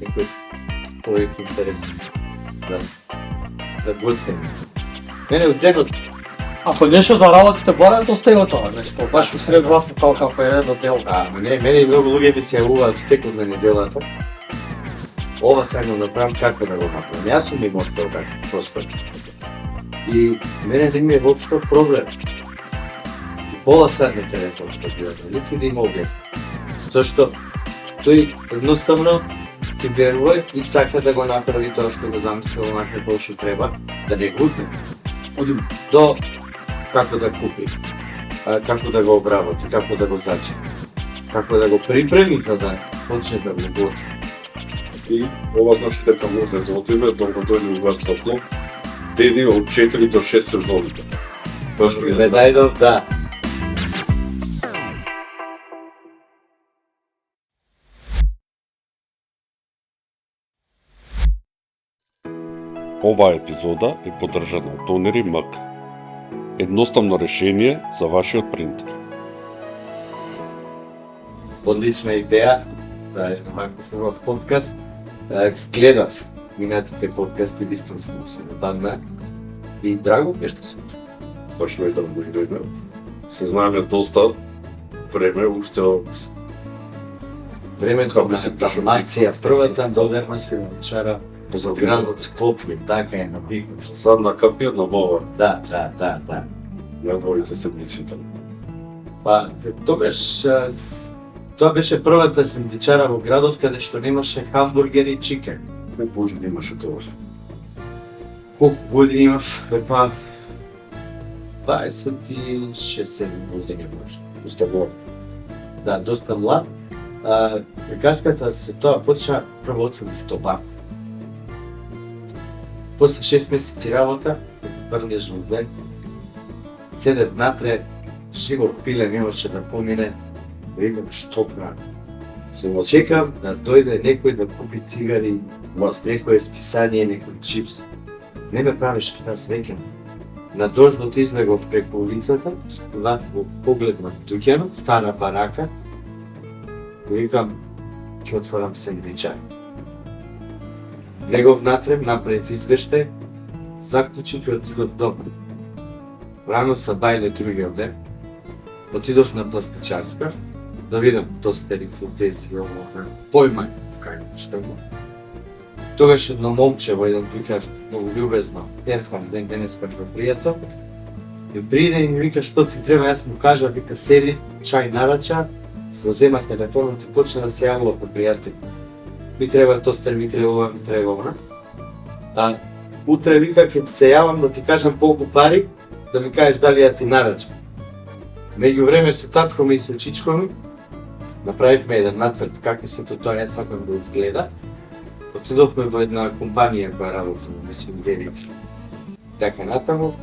некој повеќе интересен да го оцени. Мене од денот Ако нешто за работите баре, достига тоа, нешто, баш у сред вафта како е едно дело. мене и многу луѓе ми се јавуваат у текот на неделата. Ова сега го направам, како да го направам. Јас сум им оставил како простор. И мене да ми е воопшто проблем. Пола сад на телефонот да биде, нифи да има објасни. Затоа што тој едноставно ти верува и сака да го направи тоа што го замислил онака како што треба, да не гутне. Одим до како да купи, како да го обработи, како да го зачини, како да го припреми за да почне да го готви. И ова значи дека може да отиме да го дојде во гастроклуб дени од 4 до 6 сезони. Медајдов, да. Оваа епизода е поддржана од Тонери МК. Едноставно решение за вашиот принтер. Одлична идеја за еден Microsoft подкаст. Гледав минатите подкасти, истински се набавна и драго е што сум. Точно и да го дојде. Се знаеме доста време уште од Времето на информација, првата доверна се вечера за градот Скопје, така е надихнат. задна капија на нова Да. на новите седмиците. Па, тоа беше првата сендвичара во градот каде што немаше хамбургер и чикен. Колку години имаше тоа? Колку години имав? Па 26-7 години може. Доста го. Да, доста млад. Приказката се тоа почна прво отворив тоба. После 6 месеци работа, првнежно ден, седев натре, живо пиле немаше да помине, викам што правам. Се чекам да дојде некој да купи цигари, некој списание, некој чипс. Не ме правиш така среќен. На дождот излегов преку улицата, вако поглед на дуќанот, стана барака, викам, ќе отворам сендвичар. Легов натре, направив извештај, заклучив и отидов дома. Рано са бајле другиот ден, отидов на пластичарска, да видам тостери, футези, појмај, што го. Тогаш едно момче во еден дуќан, многу љубезно, Ерхан, денеска го пријател, и приде и ми вика што ти треба, јас му кажа, вика седи, чај нарача, го зема телефонот и почна да се јавува по пријатели. Ми треба тостер, ми треба ова, ми треба ова. Утре вика ќе се јавам да ти кажам колку пари, да ми кажеш дали ја ти нарачам. Меѓу време со татко ми и со чичко ми, направивме еден нацрт како сето тоа ја сакам да изгледа. Отидовме во една компанија која работи во Месингевица. Така натаму,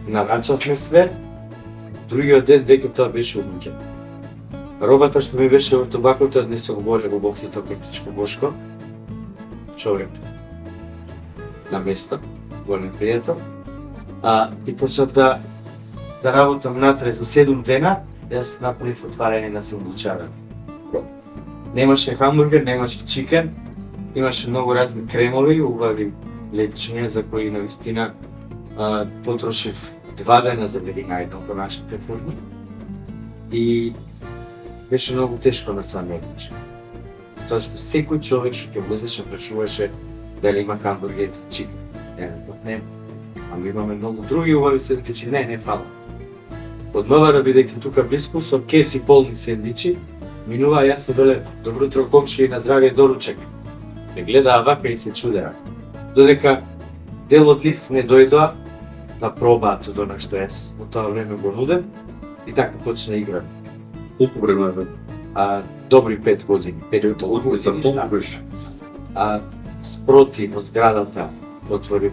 нарачавме све, другиот ден веќе тоа беше обуќено. Робата што ми беше во тобакото однесов горе во бохито кај чичко Бошко, човек на место, голем пријател, и почнав да работам натре за 7 дена, јас направив отварање на сендвичарата. Немаше хамбургер, немаше чикен, имаше многу разни кремови, убави лепчиња за кои навистина потрошив 2 дена за да ги најдам по нашите форми. И беше многу тешко на самиот начин. Затоа што секој човек што ќе влезеше прашуваше дали има хамбургер и чикен. Не. Ама имаме многу други убави сендвичи, не фала. Од МВР, бидејќи тука блиску со кеси полни сендвичи, минува, јас се веле, добро утро комши и на здравје доручек. Ме гледаа вака и се чудеа. Додека дел од нив не дојдоа да пробаат од она што јас во тоа време го нудев и така почна игра. Колку време е? Добри 5 години. 5 години. За тоа беше. Спроти во зградата отворив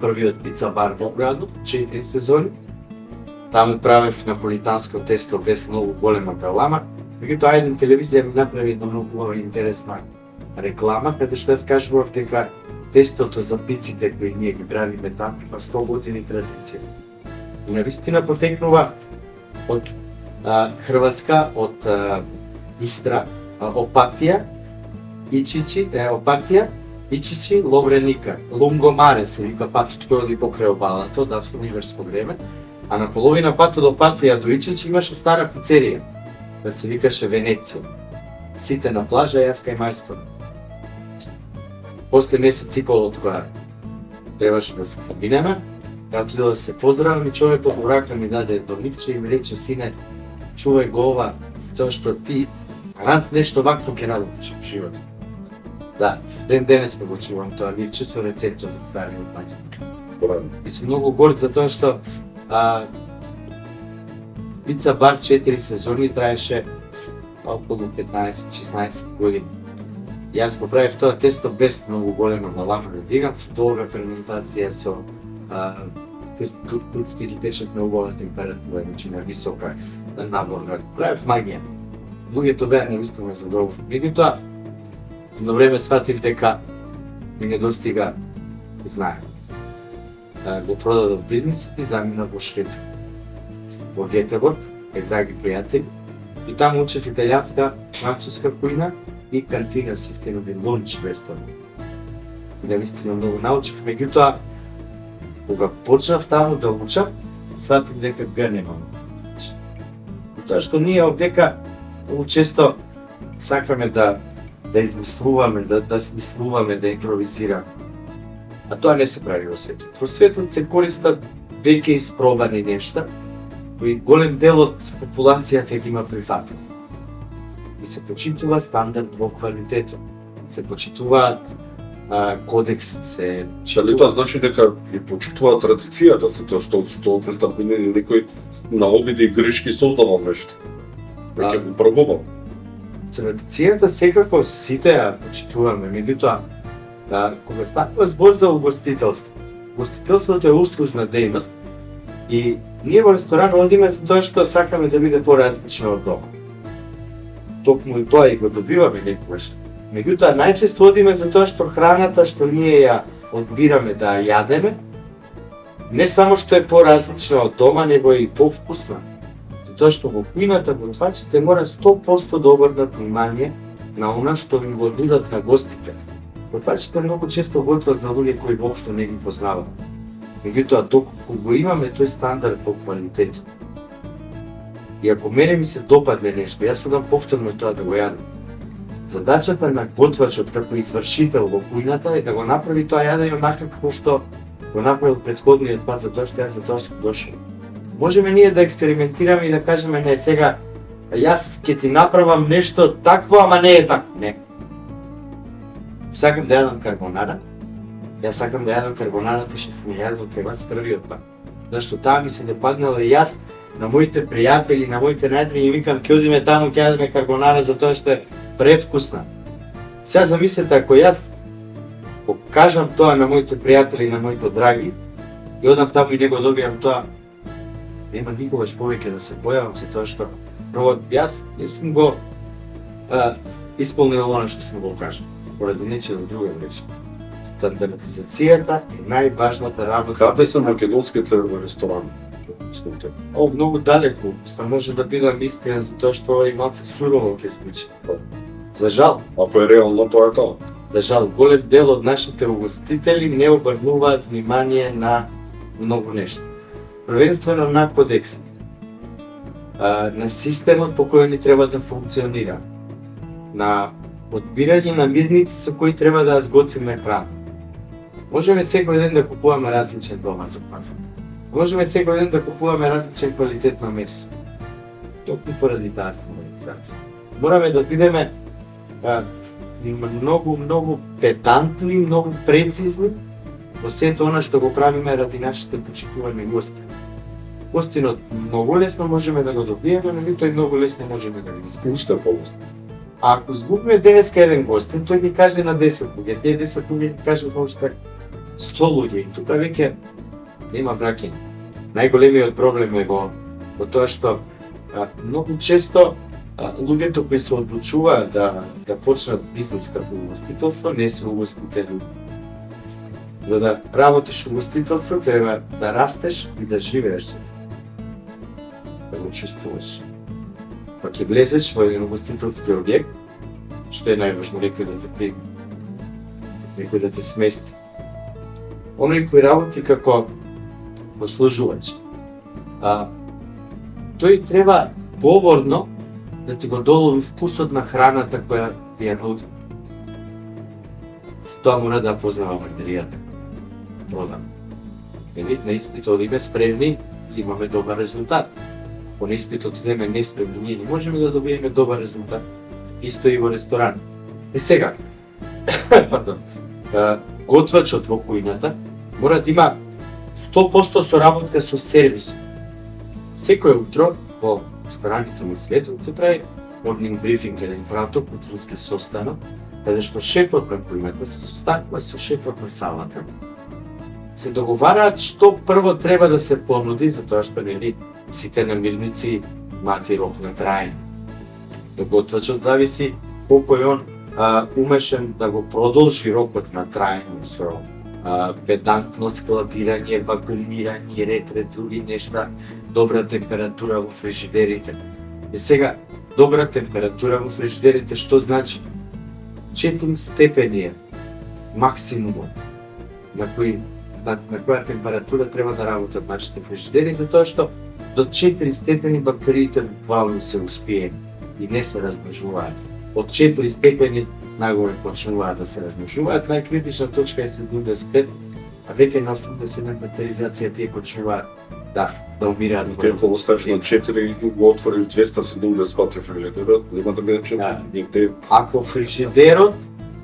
првиот пица бар во градот, 4 сезони. Таму правев наполитанско тесто без многу голема галама. Меѓутоа, еден телевизија ми направи една многу интересна реклама, каде што јас кажував дека тестото за пиците кои ние ги правиме таму има 100 години традиција. И навистина потекнува од Хрватска, од Истра, Опатија, Ичичи, Опатија, Ичичи, Ловреника, Лунгомаре се вика патот кој оди покрај обалата од авско-универско време, а на половина пат од Опатија до Ичичи имаше стара пицерија, да се викаше Венеција. Сите на плажа, јас кај мајстор. После месец и пол од кога требаше да се забинеме, ја отидов да се поздравам и човекот во рака ми даде домикче и ми рече: сине, чувај го ова, затоа што ти рад нешто вакво ќе работиш во животот. Да, ден денес го чувам тоа ливче со рецептот од стариот мајстор. Правилно. И сум многу горд за тоа што Пица бар 4 сезони траеше околу 15-16 години. Јас го правев тоа тесто без многу голема галама да дигам, со долга ферментација, со пиците ги печат на убава температура, значи на висока наборна. Правев магија. Луѓето беа навистина задоволни. Меѓутоа, едно време сватив дека ми недостига знание. Го продадов бизнисот и заминав во Шведска. Во Гетеборг, драги пријатели, и таму учев италијанска, француска кујна и кантина система де лунч ресторан. И навистина многу научив, меѓутоа, кога почнав таму да учам, сватив дека га немам. Тоа што ние овдека многу често сакаме да измислуваме, да смислуваме, да импровизираме. А тоа не се прави во светот. Во светот се користат веќе испробани нешта, кои голем дел од популацијата ги има прифатено. И се почитува стандард во квалитетот. Се почитуваат кодекси, се Дали тоа значи дека ги почитуваат традицијата, затоа што 100-200 години некој на обиди и грешки создавал нешто. Веќе го пробувал. Традицијата секако сите ја почитуваме, меѓутоа, кога станува збор за угостителство, угостителството е услужна дејност и ние во ресторан одиме за тоа што сакаме да биде поразлично од дома. Токму и тоа и го добиваме некогаш. Меѓутоа, најчесто одиме за тоа што храната што ние ја одбираме да ја јадеме, не само што е поразлична од дома, него и повкусна. Затоа што во кујната готвачите мора 100% да обрнат внимание на она што им го нудат на гостите. Готвачите многу често готват за луѓе кои воопшто не ги познаваат. Меѓутоа, доколку го имаме тој стандард во квалитетот, и ако мене ми се допадне нешто, јас судам повторно тоа да го јадам. Задачата на готвачот како извршител во кујната е да го направи тоа јаде онака како што го направил претходниот пат, за тоа што јас за тоа сум дошол. Можеме ние да експериментираме и да кажеме: не, сега јас ќе ти направам нешто такво, ама не е така. Не. Сакам да јадам карбонара. Јас сакам да јадам карбонарата што сум јадел кај вас првиот пат. Зашто таа ми се допаднала и јас на моите пријатели, на моите најдри им викам: ќе одиме таму, ќе јадеме карбонара затоа што е превкусна. Сега замислете, ако јас покажам тоа на моите пријатели, на моите драги, и одам таму и не го добијам тоа, нема никогаш повеќе да се појавам, за тоа што прво јас не сум го исполнил она што сум го кажал, поради нечего друго речи. Стандартизацијата е најважната работа. Каде се македонските ресторани? Многу далеку, може да бидам искрен за тоа што ова и малце сурово ќе звучи. За жал, Ако е реално, тоа е тоа. за жал, голем дел од нашите угостители не обрнуваат внимание на многу нешта. Првенствено на кодекси, на системот по кој ни треба да функционира, на одбирање на мирници со кои треба да зготвиме храна. Можеме секој ден да купуваме различен домаќен пазар. Можеме секој ден да купуваме различен квалитет на месо. Токму поради таа стандартизација. Мораме да бидеме многу педантни, многу прецизни во сето она што го правиме ради нашите почитувани гости. Гостинот многу лесно можеме да го добиеме, но тој многу лесно можеме да го изгубиме. Уште полесно. А ако изгубиме денеска еден гостин, тој ќе каже на 10 луѓе, тие 10 луѓе ќе кажат уште 100 луѓе, и тука веќе нема враќање. Најголемиот проблем е во тоа што многу често луѓето кои се одлучуваат да почнат бизнис како угостителство не се угостители. За да работиш угостителство треба да растеш и да живееш со тоа. Да го чувствуваш. Па ќе влезеш во еден угостителски објект што е најважно, некој да те прими, некој да те смести. Оној кој работи како послужувач, тој треба поворно да ти го долови вкусот на храната која ти ја нуди. Тоа мора да познава материјата. Продам. Или на испит одиме спремни, имаме добар резултат. По испитот одиме неспремни, ние не можеме да добиеме добар резултат. Исто и во ресторан. Сега, пардон, готвачот во кујната мора да има 100% соработка со сервис. Секој утро во рестораните на светот се прави morning briefing, еден праток, утрински состанок, каде што шефот на кујната се состанува со шефот на салата. Се договараат што прво треба да се понуди, затоа што нели сите намирници имаат и рок на траење. До готвачот зависи колку е он умешен да го продолжи рокот на траење со педантно складирање, вакуумирање, ред други нешта, добра температура во фрижидерите. И сега, добра температура во фрижидерите што значи? 4 степени е максимумот на која температура треба да работат нашите фрижидери, затоа што до 4 степени бактериите буквално се успиени и не се размножуваат. Од 4 степени нагоре почнуваат да се размножуваат, најкритична точка е 75, а веќе на 80 пастеризација тие почнуваат да умираат. Те ако оставиш на 4 и го отвориш 270 пати фрижидерот, нема да биде 4. Нигде. Ако фрижидерот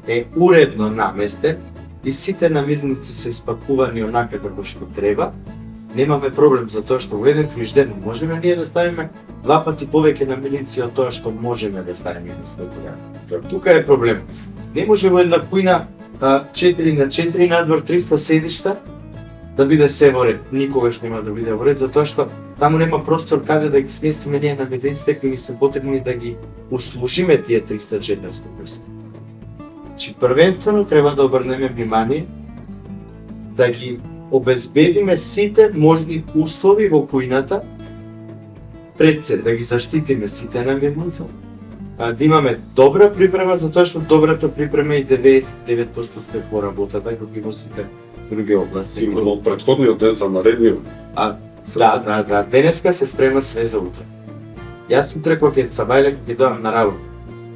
е уредно наместен и сите намирници се спакувани онака како што треба, немаме проблем, затоа што во еден фрижидер можеме ние да ставиме 2 пати повеќе намирници од тоа што можеме да ставиме на светот. Тука е проблем. Не може во една кујна 4x4 надвор 300 седишта да биде се во ред. Никогаш нема да биде во ред, затоа што таму нема простор каде да ги сместиме ние намирниците кои се потребни да ги услужиме тие 300-400 персони. Значи, првенствено треба да обрнеме внимание да ги обезбедиме сите можни услови во кујната, пред се да ги заштитиме сите намирници, да имаме добра припрема, затоа што добрата припрема и 99% сте по работата, како и во сите други области. Сигурно од претходниот ден за наредниот. Да, денеска се спрема све за утре. Јас утре кога ќе сабајле, кога ќе дојам на работа,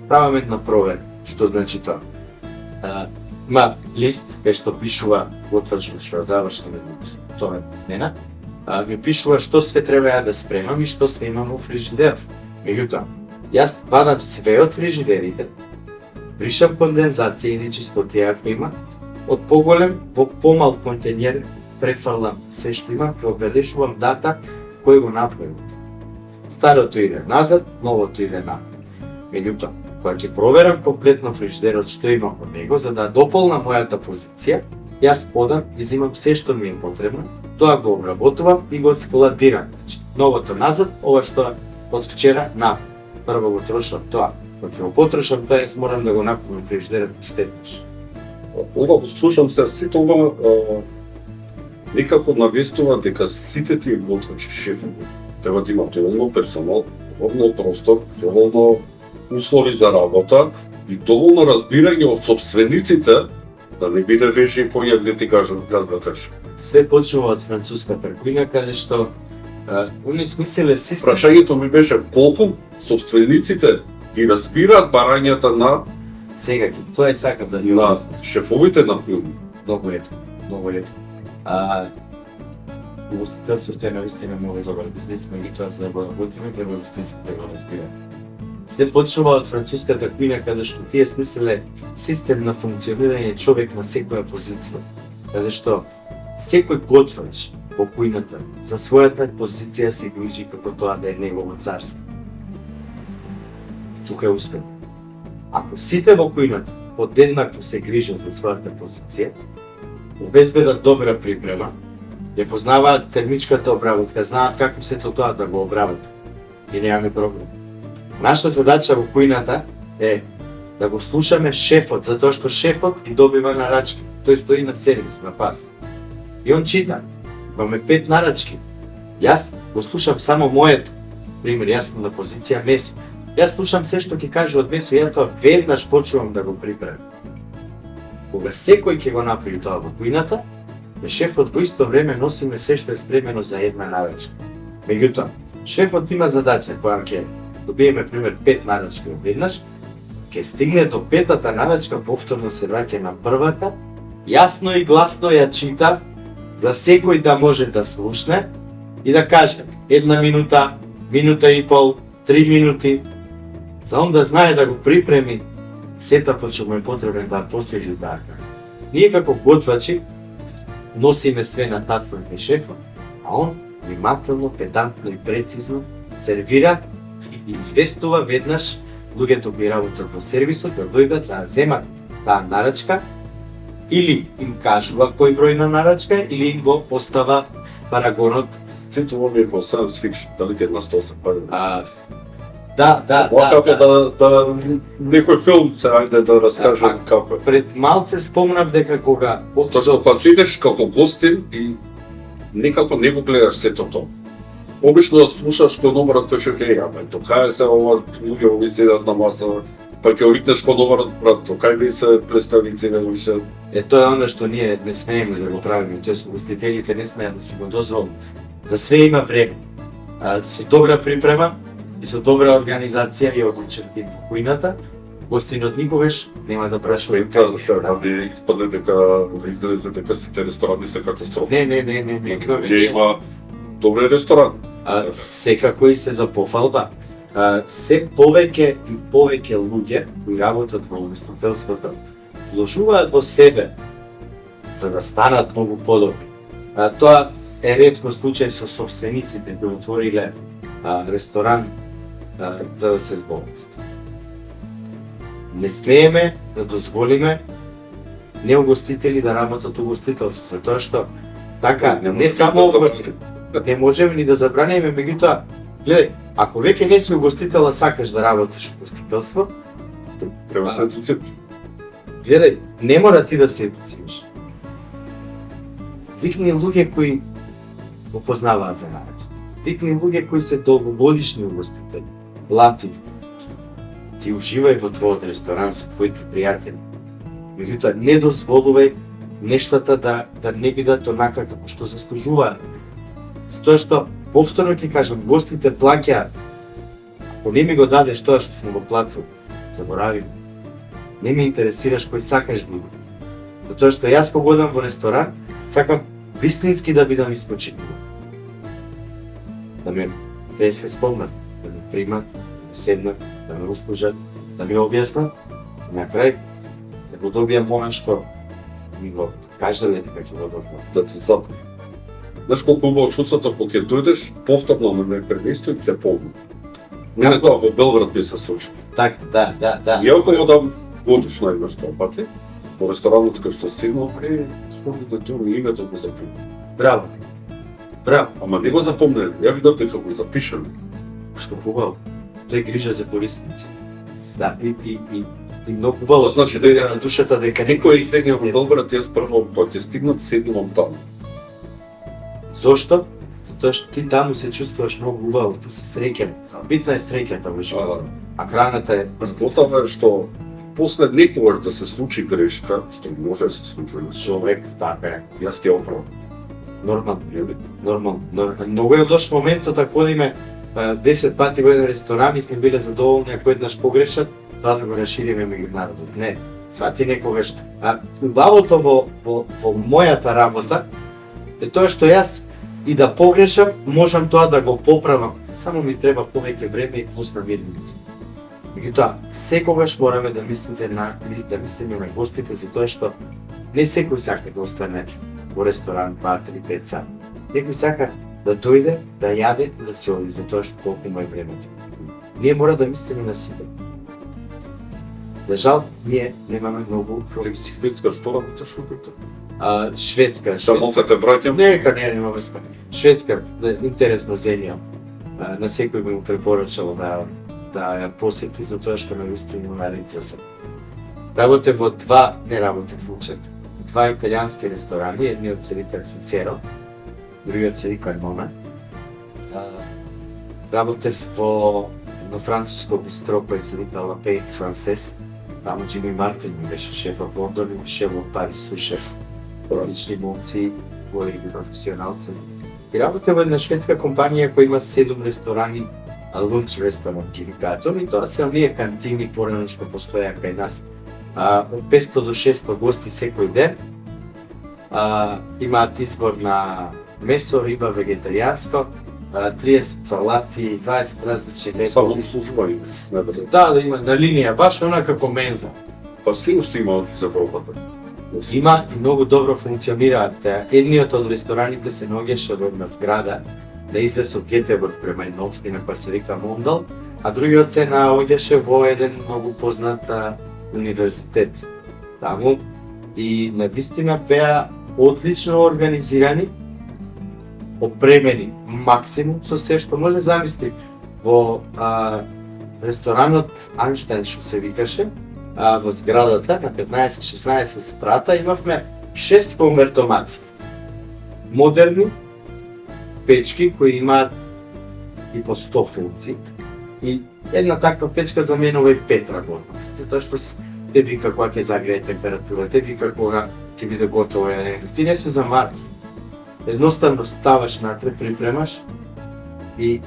правам една провера. Што значи тоа? Има лист кај што пишува готвачот што заврши тоа смена, ми пишува што све треба ја да спремам и што све имам во фрижидерот. Меѓутоа, јас вадам све од фрижидерите, бришам кондензација и нечистотија ако има, од поголем во помал контењер префрлам се што имам, ќе обелешувам дата кој го направил. Старото иде назад, новото иде напред. Меѓутоа, кога ќе проверам комплетно фрижидерот што има во него, за да дополнам мојата позиција, јас одам и земам се што ми е потребно, тоа го обработувам и го складирам. Значи, новото назад, ова што од вчера напред. Прво го трошам тоа, кога ќе го потрошам тоа, јас морам да го наpunам фрижидерот штетнеш. Ова го слушам се, сите ова некако навестува дека сите тие готвачи, шефи, треба да имат доволно персонал, доволно простор, доволно услови за работа и доволно разбирање од сопствениците, да не биде веќе и појак да ти кажат, да кажа. Све почнува од француската кујна, каде што они смислеле систем. Прашањето ми беше колку сопствениците ги разбираат барањата на Сега ќе, тоа е сакам да ви на обяснам. шефовите на пилни. Многу ретко, многу ретко. Ugostителството е навистина многу добар бизнес, меѓутоа за да го работиме, треба вистински да го разбираме. Се почнува од француската кујна, каде што тие смислеле систем на функционирање човек на секоја позиција. Каде што секој готвач во кујната за својата позиција се грижи како тоа да е негово царство. Тука е успех. Ако сите во кујната подеднакво се грижат за својата позиција, обезбедат добра припрема, ја познаваат термичката обработка, знаат како сето тоа да го обработат и немаме проблем. Наша задача во кујната е да го слушаме шефот, затоа што шефот ги добива нарачки. Тој стои на сервис, на пас. И он чита. Имаме 5 нарачки. Јас го слушам само моето. Пример, јас сум на позиција месо. Јас слушам се што ќе каже од месо, ја тоа веднаш почнувам да го приправам. Кога секој ќе го направи тоа во кујната, шефот во исто време носиме се што е спремено за една нарачка. Меѓутоа, шефот има задача која ќе добиеме пример 5 нарачки одеднаш, ќе стигне до петата нарачка, повторно се враќа на првата, јасно и гласно ја чита, за секој да може да слушне и да каже една минута, минута и пол, 3 минути, за он да знае да го припреми сетапот што му е потребен да постижи таа. Ние како готвачи носиме све на тацната и шефа, а он внимателно, педантно и прецизно сервира и известува веднаш луѓето кои работат во сервисот да дојдат да земат таа нарачка, или им кажува кој број на нарачка, или им го остава парагонот. Сето ова ми е во science fiction, дали ќе една стоса пари. Да. Како да некој филм се ајде да раскажем како. Пред малце спомнав дека кога Точно кога седеш како гостин и некако не го гледаш сето тоа. Обично слушаш кој номерот кој што ќе ја, тока е се ова луѓе овие седат на маса, па ќе викнеш кој номерот брат, тока ми се представици не више. тоа е оно што ние не смееме да го правиме, тоа со гостителите не смеат да си го дозволат. За све има време. Со добра припрема и со добра организација и одличен тим во кујната, гостинот никогаш нема да прашува им како ќе Да ви испадне дека да излезе дека сите ресторани се катастрофа. Не. Има добри ресторани. Секако и се за пофалба. Се повеќе и повеќе луѓе кои работат во ugostителството вложуваат во себе за да станат многу подобри. Тоа е ретко случај со собствениците кои отвориле ресторан за да се збогатат. Не смееме да дозволиме неугостители да работат во угостителство, затоа што така не само не можеме ни да забраниме, меѓутоа, гледај, ако веќе не си угостител, а сакаш да работиш во угостителство, Треба се едуцираш. гледај, не мора ти да се едуцираш. Викни луѓе кои го познаваат за начин. Викни луѓе кои се долгогодишни угостители, лати. Ти уживај во твојот ресторан со твоите пријатели. Меѓутоа, не дозволувај нештата да не бидат онака како што заслужуваат. Затоа што, повторно ќе кажам, гостите плаќаат. Ако не ми го дадеш тоа што сум го платил, заборави. Не ме интересираш кој сакаш биде. Затоа што јас кога одам во ресторан, сакам вистински да бидам испочитуван. Да ме се спомнат, да ме примат, да седнат, да ме услужат, да ми објаснат, и на крај да го добијам она што ми го кажале дека ќе го добијам. Да ти запни. Знаеш колку убаво чувството кога ќе дојдеш повторно на некој место и ќе полни. Не тоа во Белград ми се случи. Така, да. Иако одам годишно еднаш два пати, во ресторанот кај што седнав, спомнам да тоа името го запомнам. Браво. Ама не го запомнеле, ја видов дека го запишале. Што хубаво. Тоа е грижа за корисници. Да, и многу убаво. Значи, дојде на душата дека Некој стигне во Белград, јас прво кога ќе стигнат седнувам таму. Зошто? Затоа што ти таму се чувствуваш многу убаво, ти си среќен. Битна е среќата во животот. А храната е Потоа е што после некогаш да се случи грешка, што може да се случи на човек, така е. јас ќе оправам. Нормално. Многу е лош моментот ако одиме 10 пати во еден ресторан и сме биле задоволни ако еднаш погрешат, тоа да го расшириме меѓу народот. Не, свати некогаш. Убавото во мојата работа е тоа што јас и да погрешам, можам тоа да го поправам. Само ми треба повеќе време и плюс намирница. Меѓутоа, секогаш мораме да мислиме на гостите, затоа што не секој сака да остане во ресторан 2, 3, 5 сати. Некој сака да дојде, да јаде и да се оди, затоа што толку му е времето. Ние мора да мислиме на сите. За жал, ние немаме многу Шведска што работиш во Битта? Шведска. Само се те враќам. Нема врска. Шведска, интересна земја. На секој би му препорачал да ја посети, затоа што навистина на лице се. Работев во два италијански ресторани, едниот се вика Цицеро, другиот се вика Нона. Работев во едно француско бистро кој се вика La Paix Française. Таму Джими Мартин ми беше шеф во Лондон и шеф во Париз, су шеф. Одлични момци, големи професионалци. И работев во една шведска компанија која има 7 ресторани, лунч ресторан ги викаат, и тоа се оние кантини порано што постоја кај нас. Од 500 до 600 гости секој ден. Имаат избор на месо, риба, вегетаријанско, 30 салати, 20 различни лепови. Само услужување, не бре. Да, има на линија, баш она како менза. Па се уште има за Европата. Има и многу добро функционираат. Едниот од рестораните се наоѓаше во една зграда на излез од Гетеборг према една општина која се вика Мондал, а другиот се наоѓаше во еден многу познат универзитет таму и навистина беа одлично организирани, опремени максимум со се што може. Замисли во ресторанот Einstein што се викаше, во зградата на 15-16 спрата имавме 6 конвертомати. Модерни печки кои имаат и по 100 функции. И една таква печка заменува и 5 работници, затоа што те вика кога ќе загрее температура, те вика кога ќе биде готово јадење. Ти не се замараш. Едноставно ставаш натре, припремаш и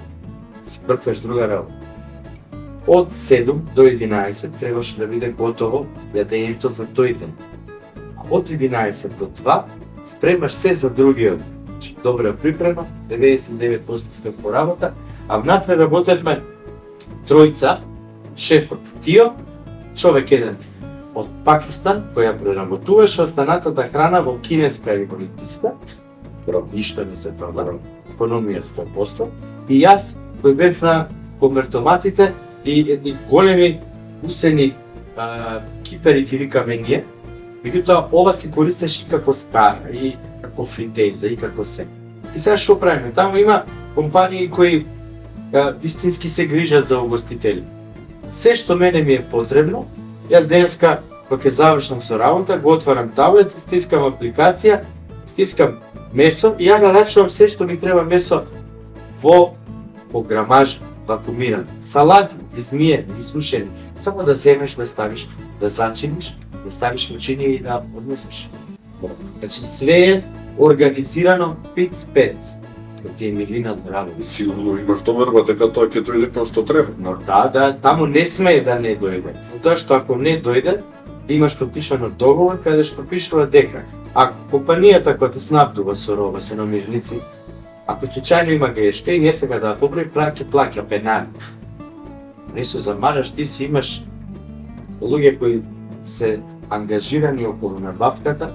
си бркаш друга работа. Од 7 до 11 требаше да биде готово јадењето за тој ден. А од 11 до 2 спремаш се за другиот. Значи, добра припрема, 99% сте по работа, а внатре работевме тројца, шефот Тио, човек еден од Пакистан, кој ја преработуваше останатата храна во кинеска или во индиска, ништо не се фрла, економија 100%, и јас кој бев на конвертоматите и едни големи усени кипери ги викаме ние, меѓутоа ова се користеше и како скара, и како фритеза, и како се. И сега што правиме? Таму има компании кои вистински се грижат за угостители. Се што мене ми е потребно, јас денеска кога ќе завршам со работа, го отварам таблет, стискам апликација, стискам месо и ја нарачувам се што ми треба месо во грамаж, вакуумиран. Салати измиени, изсушени, само да земеш, да ставиш, да зачиниш, да ставиш во чинија и да однесеш. Значи све е организирано пиц-пец. Да ти е милина на работа. Сигурно имаш доверба дека тоа ќе дојде како што треба. Но да, таму не смее да не дојде. Затоа што ако не дојде, имаш подпишано договор каде што пишува дека ако компанијата која те снабдува со роба, со намирници, ако случајно има грешка и не сега да поправи, ќе плаќа пенали. Не се замараш, ти си имаш луѓе кои се ангажирани околу набавката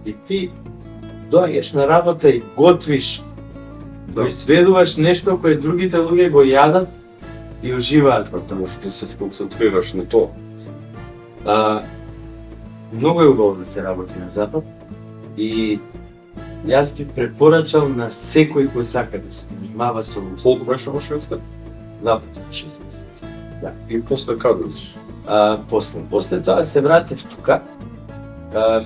и ти доаѓаш на работа и готвиш, произведуваш нешто кое другите луѓе го јадат и уживаат во тоа. Може да се сконцентрираш на тоа. Многу е убаво да се работи на Запад и јас би препорачал на секој кој сака да се занимава со Колку беше во Шведска? работа 6 месеци. И после каде идеш? После тоа се вратив тука.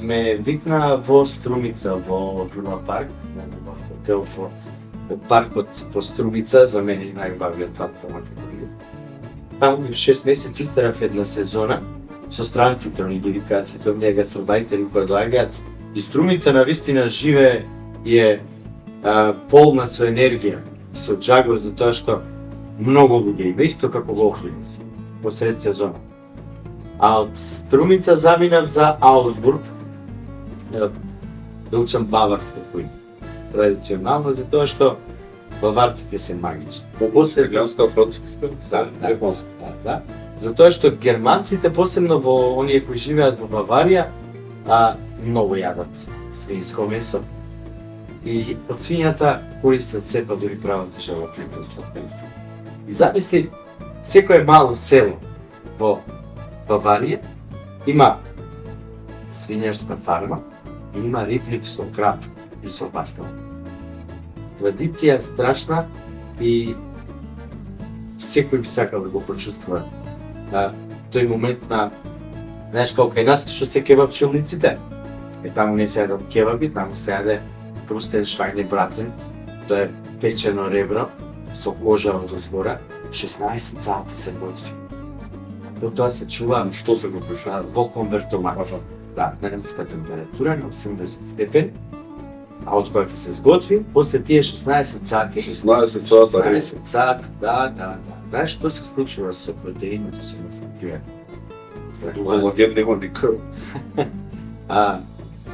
Ме викна во Струмица, во Луна парк, на еден хотел во паркот во Струмица, за мене најубавиот платформа како било. Таму бив 6 месеци, старав една сезона со странците, они ги викаат сите оние гастробајтери кои доаѓаат. И Струмица навистина живе и е полна со енергија, со џагор, затоа што многу луѓе има, исто како во Охридец, посред сезона. А од Струмица заминав за Аусбург, да учам баварска кој традиционална, затоа што баварците се магични. После италијанска, француска, японска. Да. Затоа што германците, посебно во оние кои живеат во Баварија, многу јадат свинско месо. И од свињата користат се, па дури прават животни за сладкенство. И замисли, секое мало село во Баварија има свинјарска фарма, има рибник со крап и со пастел. Традиција страшна и секој би сакал да го почувствува тој момент на, знаеш, како кај нас што се кебапчилниците. Таму не се јадат кебаби, таму се јаде прустен швајне братен, тоа е печено ребро со кожа од озгора, 16 сати се готви. Тоа се чува Што се го пише? во конвертомат. Да, на немска температура на 80 степени. А од кога ќе се сготви, после тие 16 сати, 16 часа ред. 16 сати, да. Знаеш што се случува со протеините, со маслативе? Колаген нема ни крв.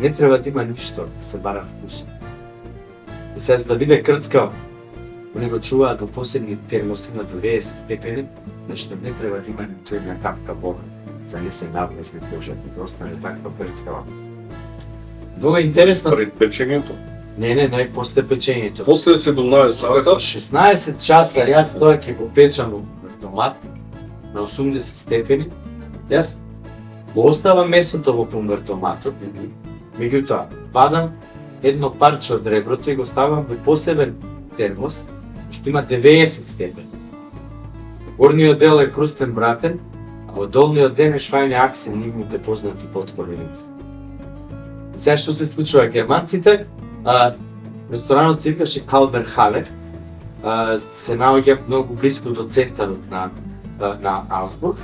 Не треба да има ништо, да се бара вкус. И сега за да биде крцкав, они го чуваат во посебни термоси на 90 степени, нешто не треба да има нито една капка вода, за да не се навлежи кожата, да остане таква крцкава. Много интересно. Пред печењето. Не, после печењето. После 17 сата, 16 часа јас тоа ќе го печам во домат на 80 степени. Јас го оставам месото во конвертоматот, меѓутоа вадам едно парче од реброто и го ставам во посебен термос, што има 90 степени. Горниот дел е крустен братен, а во долниот дел е швајне аксен, нивните познати потковиници. Сега што се случува? Германците, ресторанот се викаше Калбер Хале, се наоѓа многу близко до центарот на Аусбург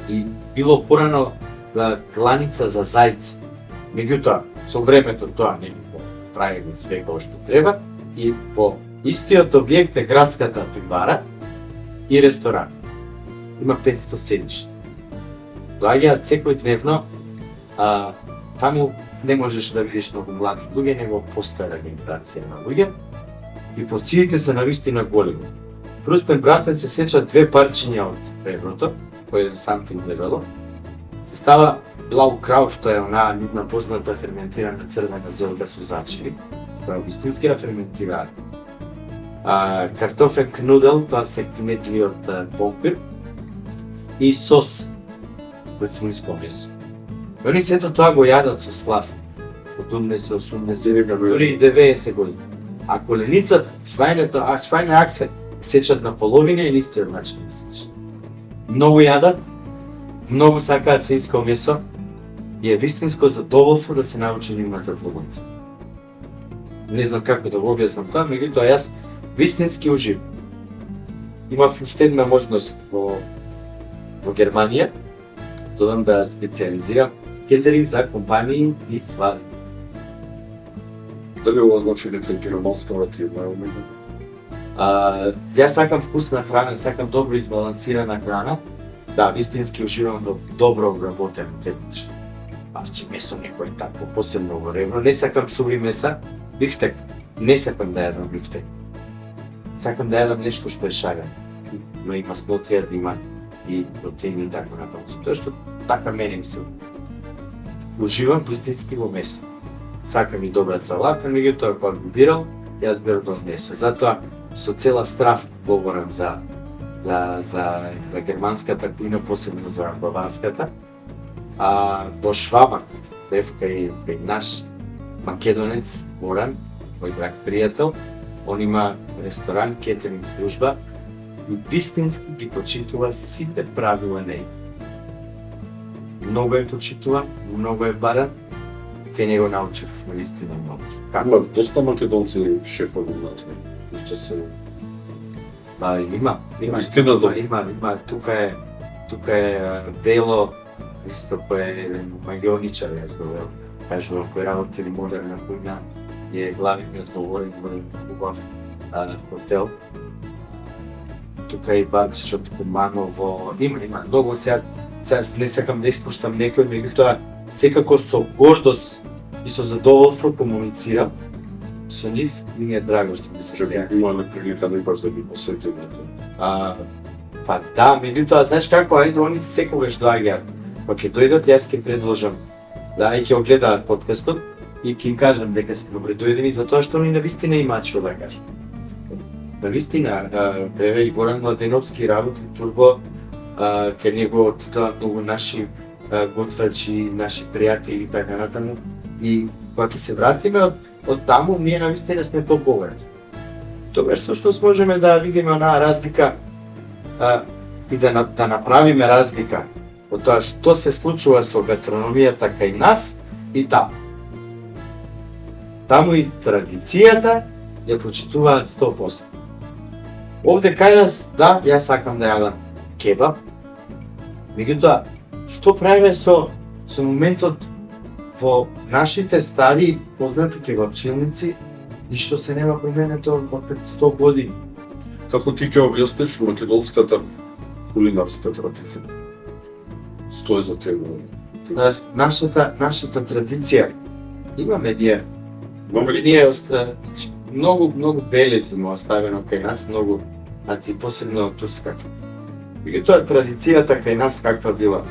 и било порано кланица за зајци. Меѓутоа, со времето тоа не го правило све како што треба и во истиот објект е градската пивара и ресторан. Има 500 седишта. Доаѓаат секој дневно, таму не можеш да видиш многу млади луѓе, него постара генерација на луѓе и порциите се навистина големи. Крустен братен се сеча 2 парчиња од реброто, кој е самтинг дебело. Се става Бlau Krauf, тоа е онаа нивна позната ферментирана црна газелга со зачини, која вистински ја ферментираат. Картофен кнудел, тоа се кнедли од помпир и сос од свинско месо. И они сето тоа го јадат со сласт, 70, 80, дури и 90 години. А коленицата, швајне аксен, сечат на половина и истиот начин да сечат. Многу јадат, многу сакаат свинско месо и е вистинско задоволство да се научи нивната влогонца. Не знам како да го објаснам тоа, меѓутоа јас вистински уживам. Имав уште една можност во Германија, додам да специализирам кетеринг за компании и свадби. дали ова значи дека германската ти е најомилена? Јас сакам вкусна храна, сакам добро избалансирана храна. Да, вистински уживам во добро обработено текуче. Парче месо некој такво, посебно во ребро. Не сакам суви меса, бифтек. Не сакам да јадам бифтек. Сакам да јадам нешто што е шарено. Но и маснотија да има и протеини и така натаму. Тоа што така мене ми се. Уживам вистински во месо. Сакам и добра салата, меѓутоа кога го бирал, јас берам месо. Затоа со цела страст говорам за германската кујна, посебно за баварската. Во Швабак бев кај наш македонец Горан, мој драг пријател. Он има ресторан, кетеринг служба и вистински ги почитува сите правила неј. Многу е почитува, многу е баран, кај него научив наистина многу. Има доста македонци шефови внатре. Уште се Има. Вистина, да. Има. Тука е Бело, исто кој е магионичар, јас го велам. Кажува, кој работи ли модерна кујна, е главниот говорен во убав хотел. Тука е и Бакшот Куманово, има многу сега не сакам да испуштам некој, меѓутоа секако со гордост и со задоволство комуницирам со нив и ми е драго што ми се Чекај, имаме прилика некојаш да ги посетиме. Па да, меѓутоа, знаеш како, ајде, они секогаш доаѓаат. Кога ќе дојдат, јас ќе предложам да и ќе огледаат подкастот и ќе им кажам дека се добре дојдени, затоа што они навистина имаат што да кажат. Навистина, еве и Горан Младеновски работи турбо, кај него отидоа многу наши готвачи, наши пријатели и така натаму. И кога ќе се вратиме од таму, ние навистина сме побогати. Тоа е што можеме да видиме онаа разлика и да направиме разлика од тоа што се случува со гастрономијата кај нас и таму. Таму и традицијата ја почитуваат 100%. Овде кај нас, да, јас сакам да јадам кебаб. Меѓутоа, што правиме со моментот во нашите стари познати кебапчилници, ништо се нема променето од пред 100 години. Како ти ќе објасниш македонската кулинарска традиција? Што е за тебе? Нашата традиција, имаме Имаме ли? ние многу белези му оставено кај нас, многу, посебно од турската. Меѓутоа традицијата кај нас каква била?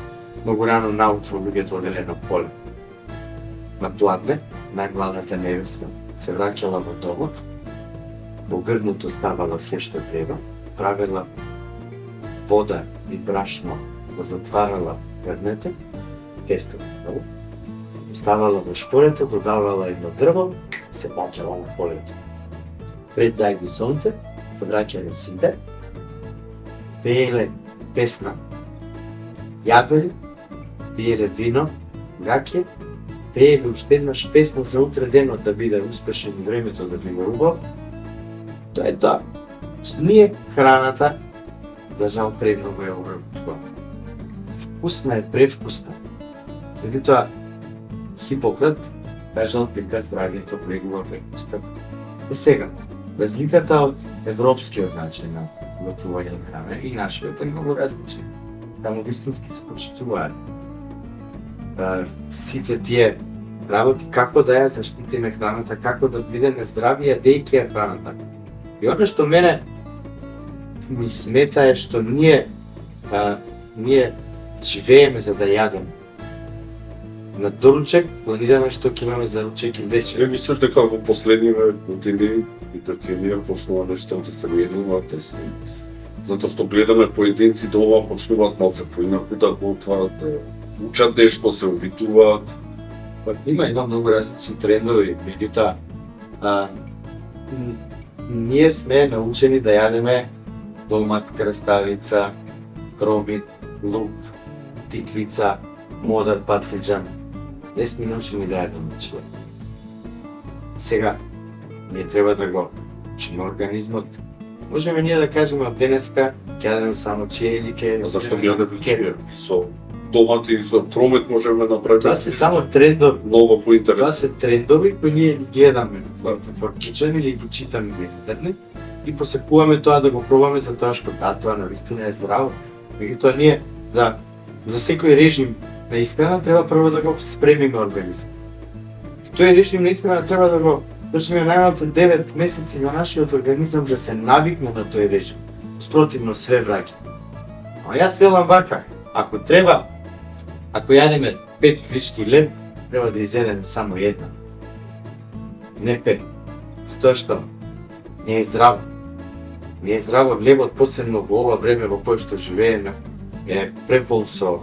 Многу рано наутро луѓето оделе на поле. На пладне, најмладата невеста се враќала во домот, во грдното ставала се што треба, правела вода и брашно, го затварала грднето, тесто, ставала во шкорето, додавала едно дрво, се баќала на полето. Пред зајди сонце, се враќале сите, пееле песна, јадели, пиеле вино, раке, пееле уште еднаш песна за утре денот да биде успешен и времето да биде убав. Тоа е тоа. Ние храната, за жал премногу е обработувана. Вкусна е, превкусна. Меѓутоа, Хипократ кажал дека здравието влегува во устата. Сега, разликата од европскиот начин на готување на храна и нашиот е многу различен. Таму вистински се почитуваат сите тие работи како да ја заштитиме храната, како да бидеме здрави јадејќи ја храната. И оно што мене ми смета е што ние живееме за да јадеме. На доручек планираме што ќе имаме за ручек и вечер. Не мислиш дека во последниве години и деценија почнува нешто да се менуваат, затоа што гледаме поединци дома почнуваат малце поинаку да готват, да учат нешто, се обидуваат. Има едно многу различни трендови, меѓутоа ние сме научени да јадеме домат, краставица, кромит, лук, тиквица, модар, патлиџан. Не сме научени да јадеме човек. Сега, ние треба да го учиме организмот. Можеме ние да кажеме од денеска ќе јадеме само чие или ќе... А зашто ги јадеме чие? Со домати и со промет можеме да направиме. Тоа се само трендови. Многу поинтересно. Тоа се трендови кои ние ги гледаме во Kitchen или ги читаме во интернет и посекуваме тоа да го пробаме за тоа што тоа навистина е здраво. Меѓутоа ние за секој режим на исхрана треба прво да го спремиме организмот. Тој режим на исхрана треба да го држиме најмалку 9 месеци на нашиот организам да се навикне на тој режим. Спротивно све враќа. А јас велам вака, ако јадеме 5 кришки леб, треба да изедеме само една. Не 5. Затоа што не е здраво. Не е здраво лебот, посебно во ова време во кое што живееме, е препол со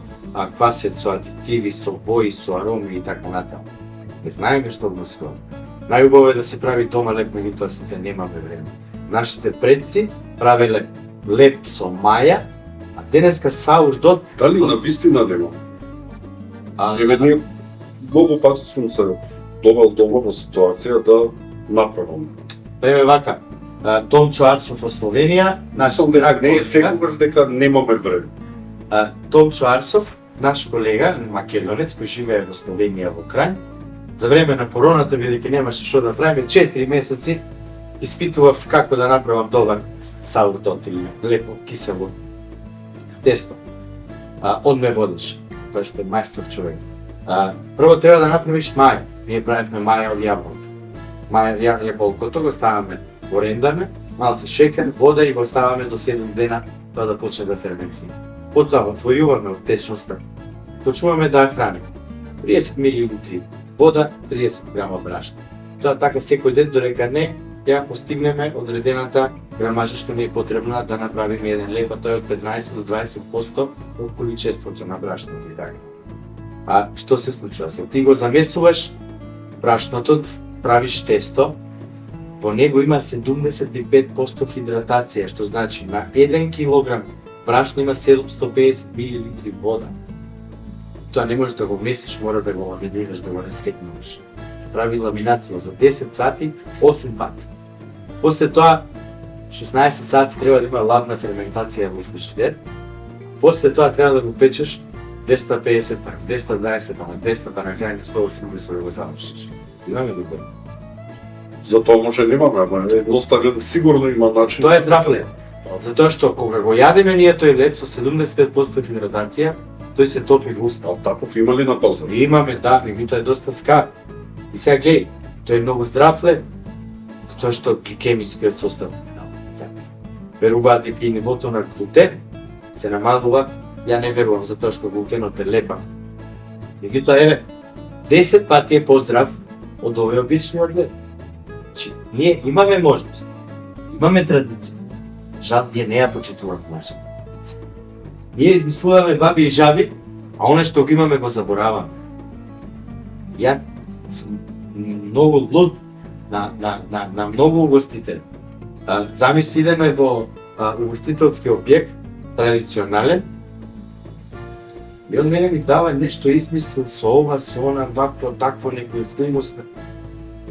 квасец, со адитиви, со бои, со ароми и така натаму. Не знаеме што внесуваме. Најубаво е да се прави дома леб, меѓутоа сите немаме време. Нашите предци правеле леб со маја, а денеска саурдот... Дали на вистина нема? Еве ние многу пати сум се довел дома во ситуација да направам. Еве вака, Томчо Арсов во Словенија, наш Дека не е секогаш дека немаме време. Томчо Арсов, наш колега, македонец, кој живее во Словенија во Крај, за време на короната, бидејќи немаше што да правиме, 4 месеци испитував како да направам добар саурдот или лепо кисело тесто. Он ме водеше, тој што е мајстор човек. Прво треба да направиш маја. Ние правевме маја од јаболка. Маја јаболкото го ставаме, го рендаме, малце шекер, вода и го ставаме до 7 дена тоа да почне да ферментира. Потоа го твојуваме од течноста. Почнуваме да ја храниме. 30 мл вода, 30 грама брашно. Тоа така секој ден додека не ја постигнеме одредената грамажа што ни е потребна да направиме еден леб, а тој од 15 до 20% од количеството на брашното и така. А што се случува? Се ти го замесуваш брашното, правиш тесто, во него има 75% хидратација, што значи на 1 килограм брашно има 750 мл вода. Тоа не можеш да го месиш, мора да го ламинираш, да го растекнуваш. Се прави ламинација за 10 сати, 8 пати. После тоа, 16 сати треба да има ладна ферментација во фрижидер. После тоа треба да го печеш 250 па 220 па 200 па на крај на 180 да го завршиш. Имаме ли го? За тоа може немаме, ама едноставно сигурно има начин. Тоа е здрав леб. Затоа што кога го јадеме ние тој леб со 75% хидратација, тој се топи во уста. А таков има ли на пазар? Имаме, да, меѓутоа е доста скап. И сега гледај, тој е многу здрав леб, тоа што гликемискиот состав веруваат дека и нивото на глутен се намалува. Ја не верувам затоа што глутенот е лепа. Меѓутоа еве 10 пати е поздрав од овој обичниот леб. Значи, ние имаме можност, имаме традиција. Жал, ние не ја почитуваме наша традиција. Ние измислуваме баби и жаби, а оно што го имаме го забораваме. Ја сум многу луд на многу угостители. Замисли идеме во угостителски објект, традиционален, и од мене ми дава нешто измислил со ова, со она, вакво, такво, некој хумус.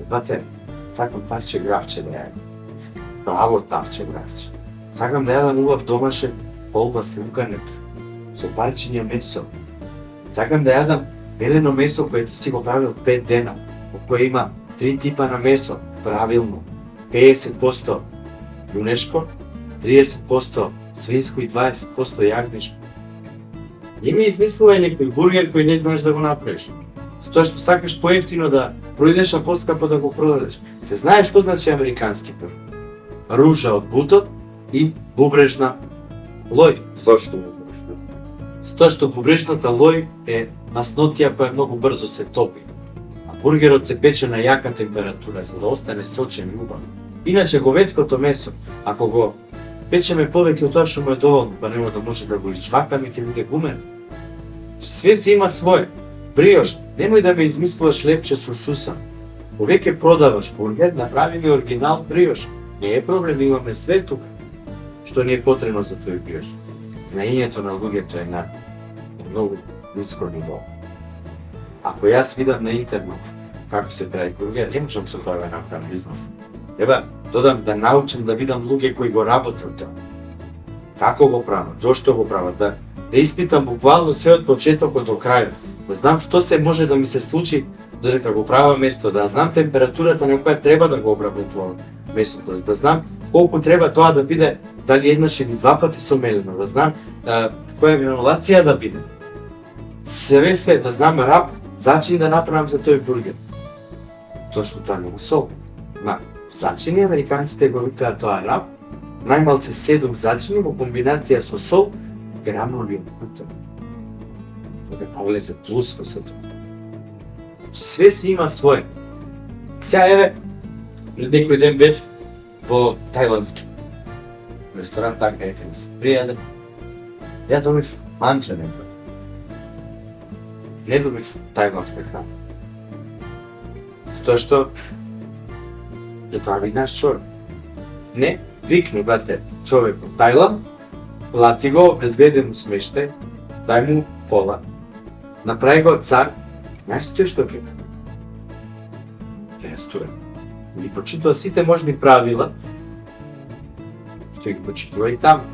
Бате, сакам парче гравче да јадам. Право тавче гравче. Сакам да јадам убав домашен колбас луканет со парчиња месо. Сакам да јадам белено месо кое ти си го правил 5 дена, во кое има 3 типа на месо, правилно. 50% јунешко, 30% свинско и 20% јагнешко. Не ми измислува некој бургер кој не знаеш да го направиш. Затоа што сакаш поевтино да проидеш, а поскапо да го продадеш. Се знае што значи американски пир. Ружа од бутот и бубрежна лој. Зашто? Затоа што бубрежната лој е маснотија која многу брзо се топи. А бургерот се пече на јака температура за да остане сочен и убав. Иначе говецкото месо, ако го печеме повеќе од тоа што му е доволно, па нема да може да го изчвакаме, ќе биде гумен. Све си има свое. Бриош, немој да ме измислуваш лепче со суса. Повеќе продаваш бургер, направи ми оригинал бриош. Не е проблем, имаме све тука. Што ни е потребно за тој бриош. Знаењето на луѓето е на многу ниско ниво. Ако јас видам на интернет како се прави бургер, не можам со тоа да направам бизнес. Ева, додам да научам да видам луѓе кои го работат тоа. Како го прават, зошто го прават, да испитам буквално све од почетокот до крајот. Да знам што се може да ми се случи додека го правам место, да знам температурата на која треба да го обработувам месото, да знам колку треба тоа да биде, дали еднаш или два пати сомелено, да знам која гранулација да биде. Све, да знам рап, зачин да направам за тој бургер. Тоа што тоа нема сол. На зачини американците го викаат тоа рап, најмалце 7 зачини во комбинација со сол, гранули од за да повлезе плюс во сето. Све си има свое. Сега еве, пред некој ден бев во тајландски ресторан, така ете ми се пријаден. Ја добив манча некој. Не добив тајландска храна. Затоа што ја прави наш човек. Не, викни, бате, човек од Тајланд, плати го, обезбеди му смештај, дај му пола, направи го цар, знаеш тој што ќе? Ресторан. Ги почитува сите можни правила, што ги почитува и таму.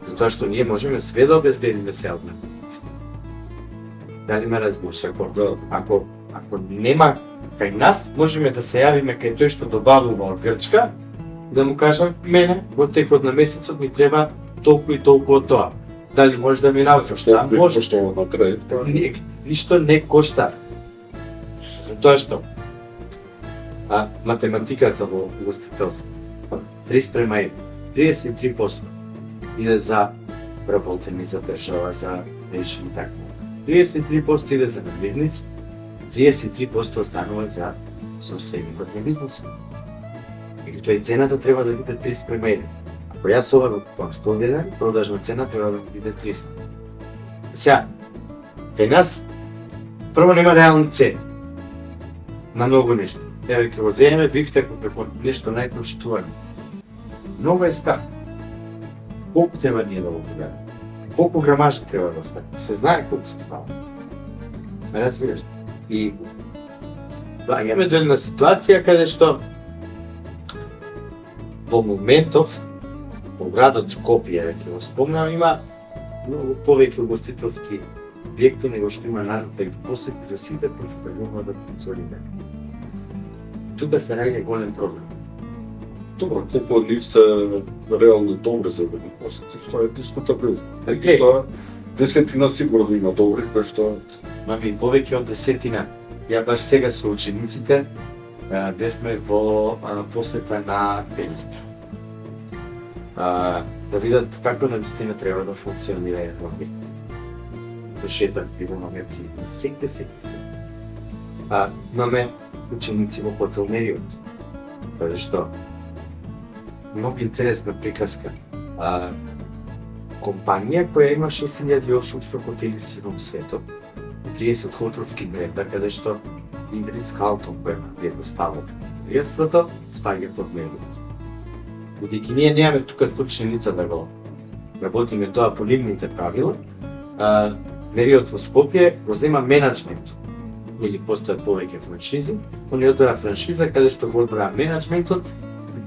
Затоа што ние можеме све да обезбедиме се од нас. Дали ме разбираш? Ако нема кај нас, можеме да се јавиме кај тој што добавува од Грчка, да му кажам, мене, во текот на месецот ми треба толку и толку од тоа. Дали може да ми научиш? Да, може. Што на крај? Ништо не кошта. Затоа што математиката во угостителство 3:1, 33% иде за вработени, за држава, за решени така. 33% иде за нагледници, 33% останува за собственикот на бизнесот. Меѓутоа и цената треба да биде 3:1. Ако јас ова го купам 100 денар, продажна цена треба да биде 300. Сега, кај нас прво нема реални цени на многу нешта. Еве ќе го земеме бифтек преку нешто најпрочитувано. Многу е скап. Колку треба ние да го продадеме? Колку грамажа треба да стане? Се знае колку се става. Ме разбираш? И доаѓаме до една ситуација каде што во моментов во градот Скопје, ќе го спомнам, има многу повеќе угостителски објекти него што има народ да ги посети за сите профитабилно да функционира. Тука се најде голем проблем. Добро, колку од нив се реално добри за да ги посети, што е дискутабилно. Така Тоа десетина сигурно има добри, кои што Мами, повеќе од десетина. Ја баш сега со учениците бевме во посета на Белиста. Да видат како навистина треба да функционира еден објект. Дошетак би го магацин, секде. Имаме ученици во хотелнериот, каде што многу интересна приказка. Компанија која има 6800 хотели силом светот, 30 хотелски бренда, каде што и Ритц Карлтон која има една става пријатството, спаѓа под нивот. Бидејќи ние немаме тука стручни лица да го работиме тоа по нивните правила, мериот во Скопје го зема менаџментот. Или постојат повеќе франшизи, они одбира франшиза каде што го одбира менаџментот,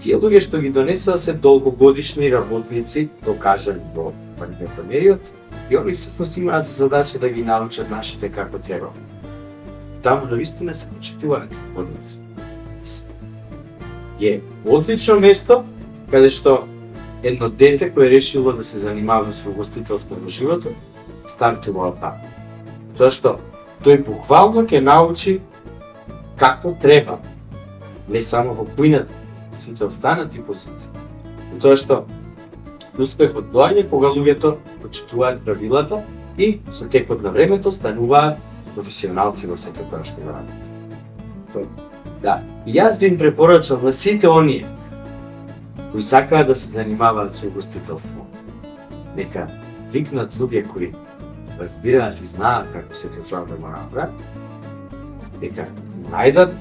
тие луѓе што ги донесува се долгогодишни работници, докажани во мериот, и они всушност имаат за задача да ги научат нашите како треба. Таму навистина се почитуваат од нас. Е одлично место каде што едно дете кое решило да се занимава со угостителство во животот, стартува од таму. Тоа што тој буквално ќе научи како треба, не само во кујната, сите останати позиции. Тоа што успехот доаѓа кога луѓето почитуваат правилата и со текот на времето стануваат професионалци во секоја што го работат. Да, и јас би им препорачал на сите оние кои сакаат да се занимаваат со угостителство, нека викнат луѓе кои разбираат и знаат како се тоа да го направат, нека најдат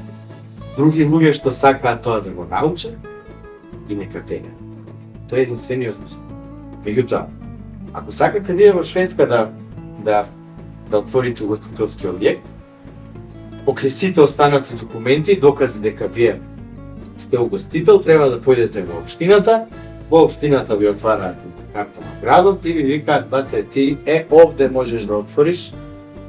други луѓе што сакаат тоа да го научат и нека тегат. Тоа е единствениот успех. Меѓутоа, ако сакате вие во Шведска да отворите угостителски објект, покрај сите останати документи и докази дека вие сте угостител, треба да појдете во општината ви отвараат карта на градот и ви викаат, бате, ти овде можеш да отвориш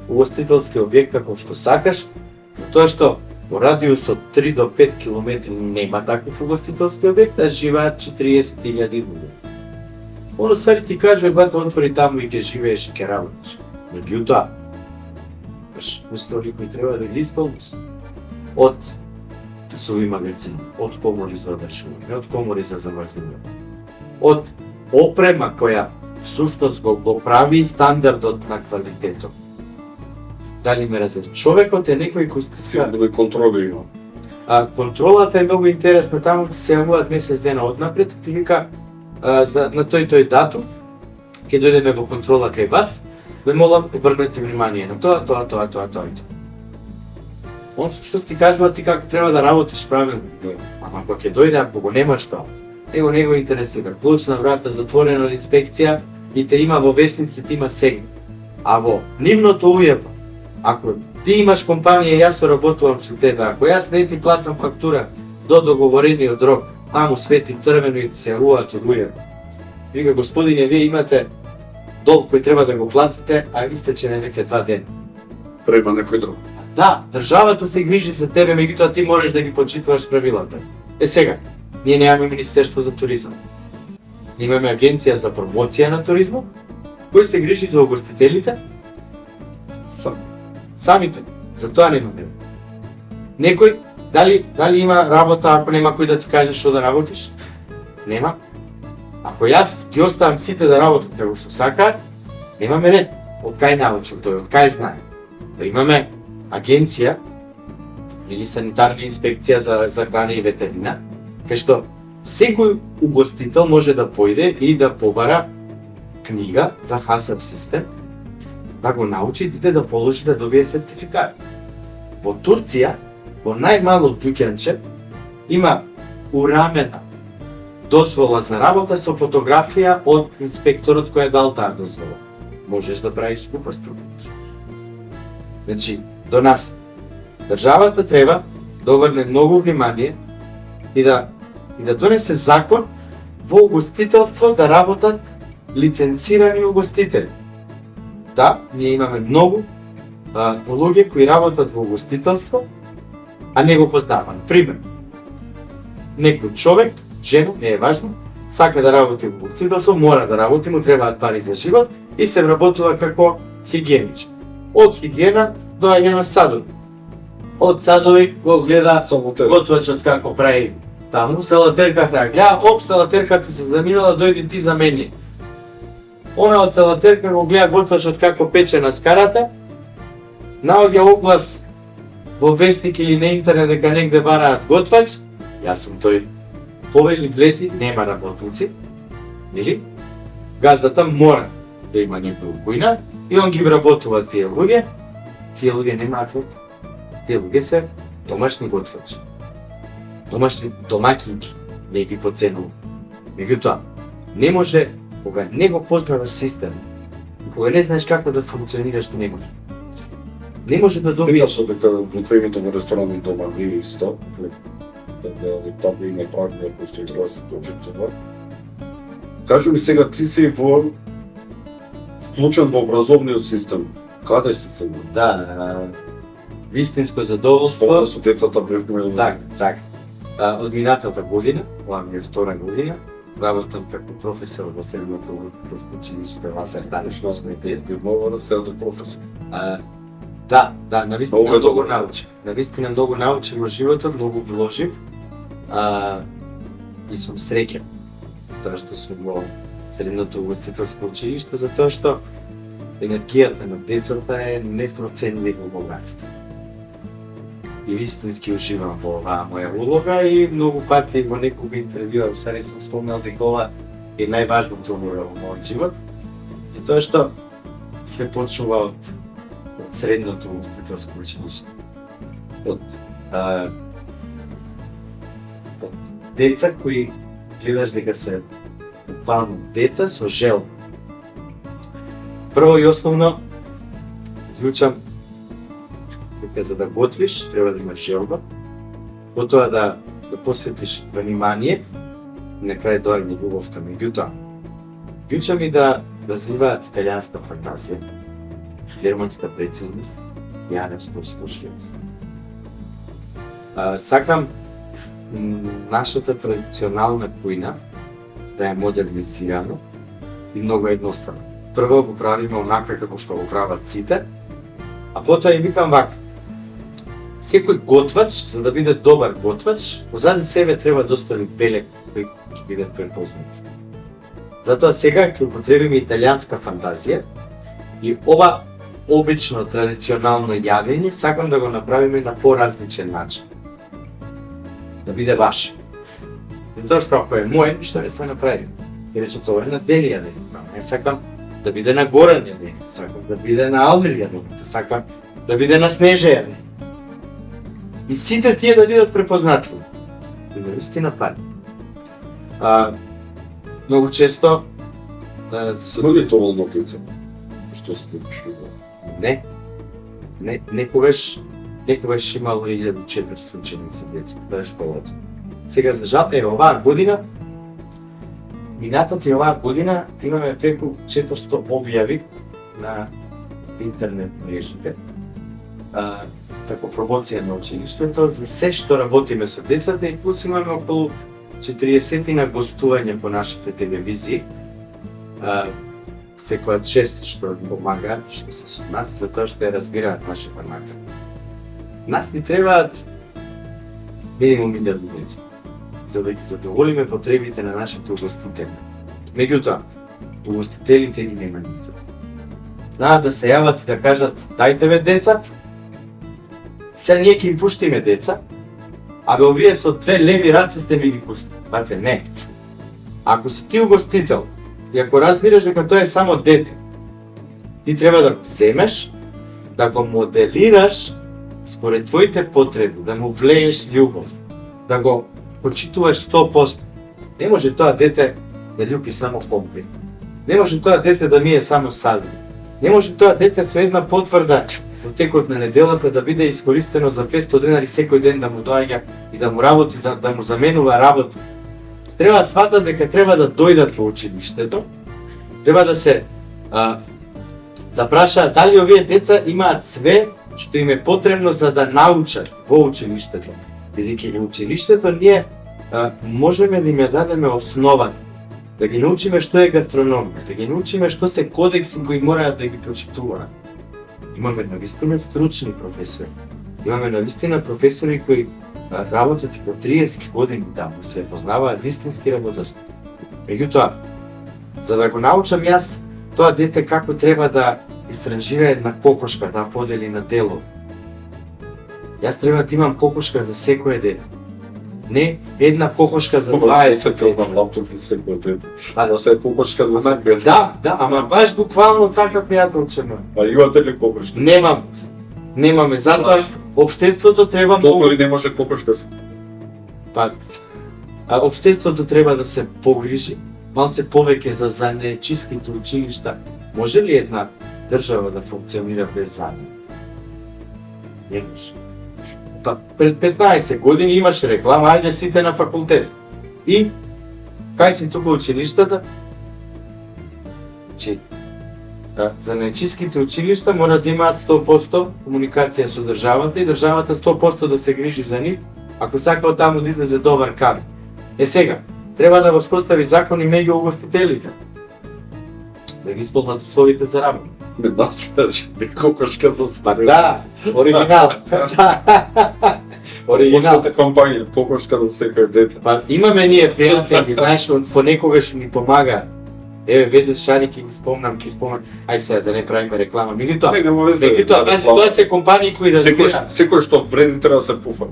угостителски објект како што сакаш, затоа што во радиус од 3 до 5 километри нема таков угостителски објект, а живеат 40.000 луѓе. Он ствари ти каже, бате, отвори таму и ќе живееш и ќе работиш. Меѓутоа, услови кои треба да ги исполниш. Од тесови магазини, од комори за одржување, од комори за замрзнување, од опрема која всушност го прави стандардот на квалитетот. Дали ме разбирате? Човекот е некој кој стиска да ги контроли има. Контролата е многу интересна, таму се јавуваат месец дена однапред, ти вика на тој датум ќе дојдеме во контрола кај вас, ве молам обрнете внимание на тоа. Он што ти кажува ти како треба да работиш правилно. Ама кога ќе дојде, ако го немаш тоа, него интересира. Клуч на врата, затворена од инспекција и те има во весниците, има сега. А во нивното ујеба, ако ти имаш компанија и јас соработувам со тебе, ако јас не ти платам фактура до договорениот рок, таму свети црвено и се јавуваат од ујеба. Вика, господине, вие имате долг кој треба да го платите, а истече на веќе 2 дена. Преба некој друг. Да, државата се грижи за тебе, меѓутоа ти можеш да ги почитуваш правилата. Сега, ние немаме Министерство за туризам. Имаме Агенција за промоција на туризмот, кој се грижи за угостителите самите. Затоа немаме. Некој, дали има работа ако нема кој да ти каже што да работиш? Нема. Ако јас ги оставам сите да работат како што сакаат, немаме ред. Од кај научил тој, од кај знае. Да имаме агенција или санитарна инспекција за храна и ветерина, кај што секој угостител може да појде и да побара книга за HACCP систем, да го научи дете да положи да добие сертификат. Во Турција, во најмало дуќанче, има урамена дозвола за работа со фотографија од инспекторот кој е дал таа дозвола. Можеш да правиш употребу. Значи, до нас државата треба да обрне многу внимание и да и да донесе закон во угостителство да работат лиценцирани угостители. Да, ние имаме многу луѓе кои работат во угостителство, а не го познаваме. Пример, некој човек, жена, не е важно, сака да работи во угостителство, мора да работи, му требаат пари за живот и се вработува како хигиеничар. Од хигиена доаѓа на садови. Од садови го гледа Салатер. готвачот како прави таму, салатерката ја гледа, оп, салатерката се заминала, дојди ти за мене. Она од салатерка го гледа готвачот како пече на скарата, наоѓа оглас во вестник или на интернет дека негде бараат готвач, јас сум тој, повели влези, нема работници, нели? Газдата мора да има некој кујна и он ги вработува тие луѓе немаат работа. Тие луѓе се домашни готвачи. Домашни домакинки, не ги поценува. Меѓутоа, не може, кога не го познаваш систем, и кога не знаеш како да функционираш, не може. Не може да добиеш. Прикажа дека готвењето во ресторани дома не е исто, дека табли не прави кој што треба да се дочи тоа. Кажи ми сега, ти си во вклучен во образовниот систем. Каде си сега? Да, вистинско задоволство. Со децата бевме. Так. Од минатата година, ова ми е втора година, работам како професор во средното универзитетско училиште Лазар Данешно сме дипломиран сега до професор. Да, навистина Много е многу добро. научив. Навистина многу научив во животот, многу вложив. И сум среќен тоа што сум во средното угостителско училиште, затоа што енергијата на децата е непроценливо богатство. И вистински уживам во оваа моја улога и многу пати во некога интервјуа усари сум спомнал дека ова е најважното улога во мојот живот, затоа што све почнува од средното угостителско училиште. Од деца кои гледаш дека се буквално деца со желба. Прво и основно, вклучам дека за да готвиш треба да имаш желба, потоа да посветиш внимание, на крај доаѓа љубовта, меѓутоа, вклучам и да развиваат италијанска фантазија, германска прецизност и арапска услужливост. Сакам нашата традиционална кујна да е модернизирано и многу едноставно. Прво го правиме онаква како што го прават сите, а потоа и викам вака. Секој готвач, за да биде добар готвач, позади себе треба да остави белег кој ќе биде препознат. Затоа сега ќе употребиме италијанска фантазија и ова обично традиционално јадење сакам да го направиме на поразличен начин. Да биде ваше. Затоа што ако е мој, ништо не се направи. И рече тоа е на дели јадење. Не сакам да биде на горен јадење, сакам да биде на алмир јадење, сакам да биде на снеже јадење. И сите тие да бидат препознатливи. И наистина пали. Многу често Многу е доволно деца. Што се случува? некогаш имало 1400 ученици деца во школата. Сега за жал, оваа година, минатата и оваа година имаме преку 400 објави на интернет мрежите, како промоција на училиштето за се што работиме со децата и плюс имаме околу 40 на гостување по нашите телевизии. Секоја чест што помагаат, што се со нас, затоа што ја разбираат нашата марка. Нас ни требаат минимум 1000 деца, за да ги задоволиме потребите на нашите угостители. Меѓутоа, угостителите ни нема нито. Знаат да се јават и да кажат, дајте ве деца, сега ние ќе им пуштиме деца, абе овие со 2 леви раце сте ми ги пустили. Бате, не. Ако си ти угостител, и ако разбираш дека тоа е само дете, ти треба да го земеш, да го моделираш според твоите потреби, да му влееш љубов, да го почитуваш 100%. Не може тоа дете да љуби само помпли. Не може тоа дете да мие само сади. Не може тоа дете со една потврда во текот на неделата да биде искористено за 500 денари секој ден да му доаѓа и да му работи, да му заменува работа. треба да сватат дека треба да дојдат во училиштето, треба да се да прашаат дали овие деца имаат све што им е потребно за да научат во училиштето. Бидејќи во училиштето ние можеме да им ја дадеме основата, да ги научиме што е гастрономија, да ги научиме што се кодекси кои мораат да ги прочитуваат. Имаме навистина стручни професори. Имаме навистина професори кои работат и по 30 години таму, се познаваат вистински работачи. Меѓутоа, за да го научам јас тоа дете како треба да истражира една кокошка, да подели на дело. Јас треба да имам кокошка за секое дете. Не една кокошка за 20 дете. лаптоп за секој дете. Па, Да се кокошка за секој дете. Да, ама баш буквално така пријателче мој. А имате ли кокошка? Немаме, затоа општеството треба Толку ли не може кокошка се? Па, општеството треба да се погрижи малце повеќе за нечиските училишта. Може ли една држава да функционира без занет? Не може. Па, пред 15 години имаше реклама, ајде сите на факултет. И, кај си тука училиштата? Че, за нечиските училишта мора да имаат 100% комуникација со државата и државата 100% да се грижи за нив, ако сака од таму да излезе добар кадар. Сега, треба да воспостави закони меѓу угостителите. Да ги исполнат условите за работа. Не насмееш, кокошка за Па секој. да, оригинал. Оригинал. Оригиналната кампања, кокошка за секој дете. Па имаме ние пријатели, знаеш, понекогаш ни помага. Еве Везе Шари ќе ги спомнам. Ај сега да не правиме реклама. Меѓутоа, нема везе. тоа се компании кои разбираат. Секој што вреди треба да се пуфа.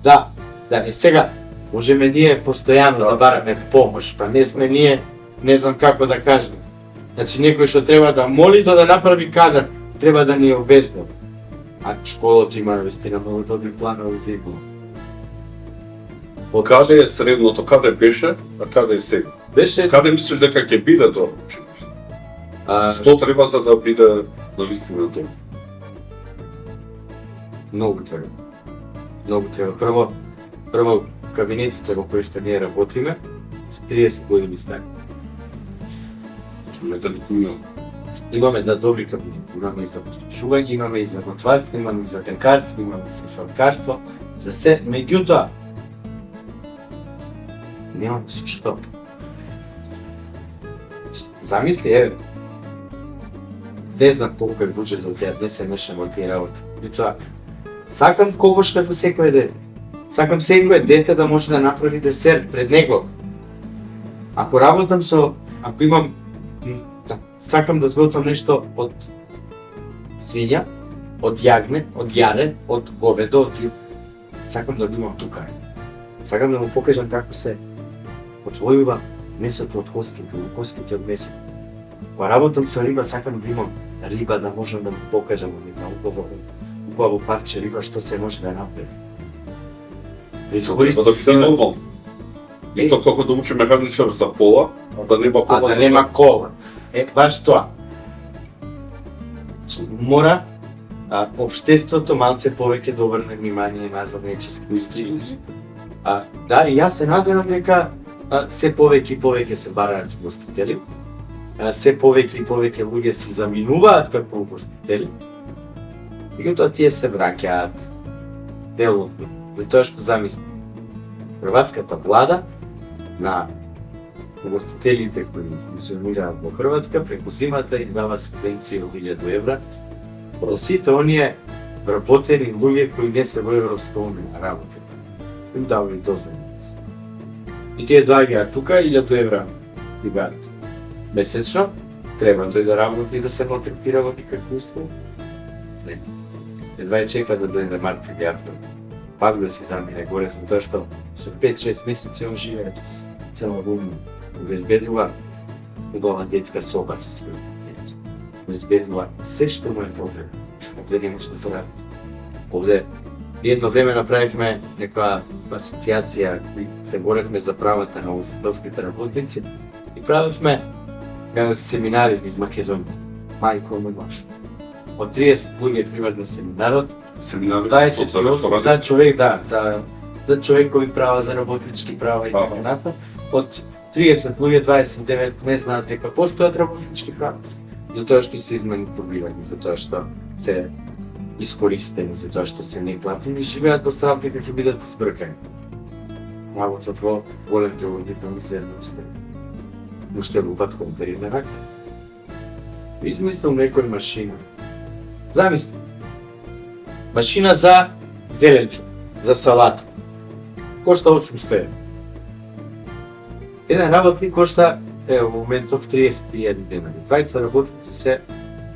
Да, сега можеме ние постојано да Да. бараме помош, па не сме ние, не знам како да кажем. Значи некој што треба да моли за да направи кадар, треба да ни обезбеди. А школата има вистина многу добри планови за игла. Каде е средното, каде беше, а каде е сега? Беше Каде мислиш дека ќе биде тоа училиште? Што треба за да биде навистина тоа? многу треба. Многу треба. Прво кабинетите во кои што ние работиме се 30 години стари. Имате ли кој Имаме да добри кабинети, имаме и за послушување, имаме и за готварство, имаме и за пекарство, имаме и за сладкарство, за се, меѓутоа немаме со што. Замисли, еве, не знам колку е буџетот, ја не се мешам во тие работи. Меѓутоа, сакам кокошка за секое дете. Сакам секое дете да може да направи десерт пред него. Ако работам ако имам сакам да сготвам нешто од свиња, од јагне, од јаре, од говедо, од јук. Сакам да го имам тука. Сакам да му покажам како се отвојува месото од коските, коските од месото. Кога работам со риба, сакам да имам риба, да можам да му покажам на убаво парче риба што се може да направи. Да Треба да биде нормално. Исто како да учи механичар за кола, а да нема кола. А да нема кола. Баш тоа. Мора општеството малце повеќе да обрне внимание на занаетчески институции. Да, и јас се надевам дека се повеќе и повеќе се бараат угостители. Се повеќе и повеќе луѓе се заминуваат како угостители. Меѓутоа тие се враќаат делотно. Затоа што замисли, хрватската влада на угостителите кои функционираат во Хрватска преку зимата им дава субвенции од 1000 евра за сите оние вработени луѓе кои не се во Европска унија работат. Им дава и дозајмици. И тие доаѓаат тука 1000 евра и гаат месечно, треба тој да работи и да се малтретира во никакви услови. Не. Едва е чека да дојде март или април. Пак да се замине горе, затоа што со 5-6 месеци он живее цела година. Обезбедува убава детска соба за своји деца. Обезбедува се што му е потребно. Овде не може да се работи. Овде едно време направивме некоја асоциација кои се боревме за правата на угостителските работници и правевме семинари из Македонија. Мајко мој баш. Од 30 луѓе примат на семинарот, Семинар 28 за човек, да, за за човекови права, за работнички права и Ага. така натаму. Од 30 луѓе 29 не знаат дека постојат работнички права, затоа што се изманипулирани, затоа што се искористени, затоа што се неплатени и живеат во страх дека ќе бидат избркани. Работат во голем дел од нивната мизерност. Уште лупат компери на рака. Измислил некој машина. Замисли. Машина за зеленчук, за салата. Кошта 800 евра. Еден работник кошта во моментов 30.000 денари. Двајца работници се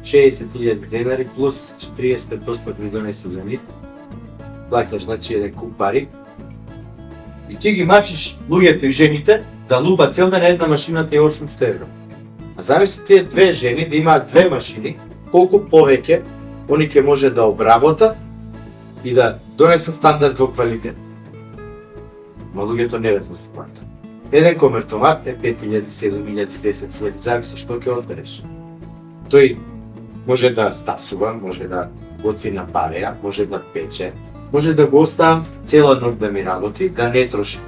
60.000 денари плюс 40% ми донесе за нив. Плаќаш значи еден куп пари. И ти ги мачиш луѓето и жените да лупат цел ден една машината е 800 евра. А замисли тие две жени да имаат две машини, колку повеќе они ќе може да обработат и да донесат стандард во квалитет. Ма луѓето не размислуваат. Еден комертомат е 5.000, 7.000, 10.000, зависи што ќе одбереш. Тој може да стасува, може да готви на пареја, може да пече, може да го оставам цела ноќ да ми работи, да не троши.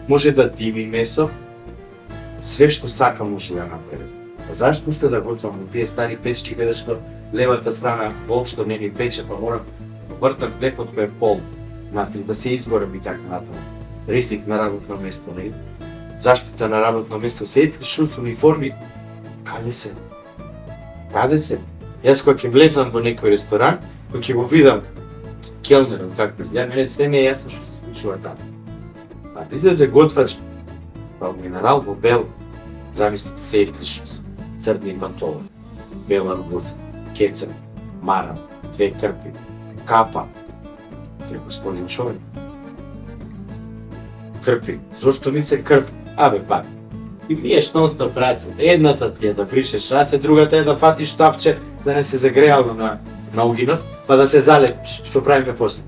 Може да дими месо, све што сака може да направи. А зашто уште да готвам на тие стари печки каде што левата страна воопшто не ни пече, па морам да вртам флекот кој е пол внатри, да се изгорам и така натаму. Ризик на работно место, не? Заштита на работно место, се етки шус, униформи, каде се? Каде се? Јас кога ќе влезам во некој ресторан, кога ќе го видам келнерот како изгледа, мене све ми е јасно што се случува таму. А излезе готвач, па генерал во бел, замисли сейфти шус, црни пантолон, бела рубуца, кецер, марам, две крпи, капа. Тој господин човек. Крпи. Зошто ми се крпи? Абе пак. И пиеш нон-стоп раце. Едната ти е да бришеш раце, другата е да фатиш штафче да не се загреало на угинот, па да се залепиш. Што правиме после?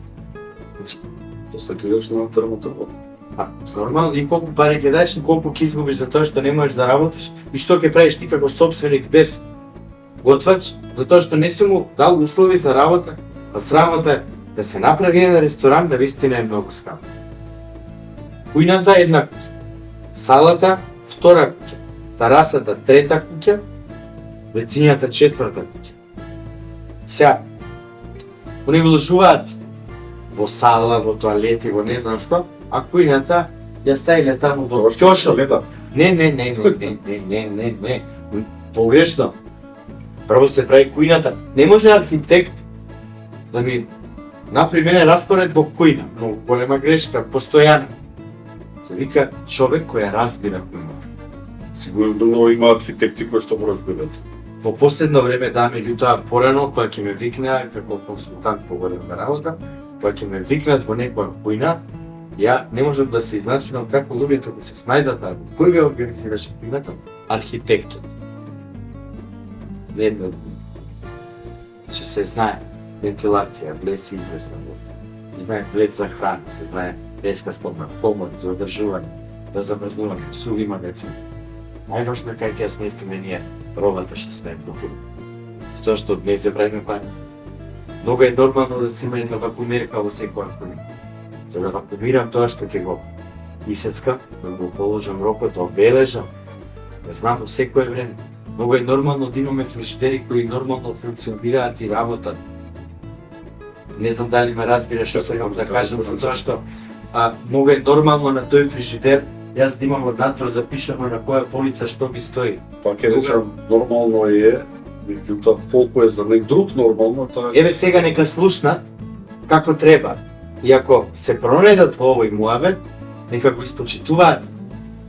После ќе идеш на дерматолог. А, нормално, и колку пари ќе даеш, и колку ќе изгубиш за тоа што не можеш да работиш, и што ќе правиш ти како собственик без готвач, затоа што не си му дал услови за работа, а срамота е да се направи еден ресторан, навистина е многу скап. Кујната е една куќа, салата втора куќа, тарасата трета куќа, лецињата четврта куќа. Сега, они вложуваат во сала, во тоалети, во не знам што, а кујната ја ставиле таму во ќошо. Не. Погрешно. Прво се прави кујната. Не може архитект да ми направи мене распоред во кујна. Многу голема грешка, постојана. Се вика човек кој ја разбира кујната. Сигурно има архитекти кои што го разбират. Во последно време, да, меѓутоа порано, кога ќе ме викнеа како консултант по голема работа, кога ќе ме викнат во некоја кујна, ја не можам да се изначинам како луѓето да се снајдат, а кој ве организираше кујната? Архитектот. Не, че се знае вентилација, влез и излез на вода. Се знае влез за храна, се знае леска сподна помош за одржување, да замрзнување, суви магазин. Најважно е кај ќе ја сместиме ние робата што сме купили. Затоа што не се правиме пари. Многу е нормално да се има една вакуумерка во секоја кујна. За да вакуумирам тоа што ќе го исецкам, да го положам рокот, да обележам, да знам во секое време. Многу е нормално да имаме фрижидери кои нормално функционираат и работат. Не знам дали ме разбираш што сакам да кажам, затоа што многу е нормално на тој фрижидер јас да имам однатор запишано на која полица што ми стои. Па ќе речам, нормално е, меѓутоа колку е за неј друг нормално, тоа е... Еве сега нека слушнат како треба. И ако се пронедат во овој муабет, нека го испочитуваат.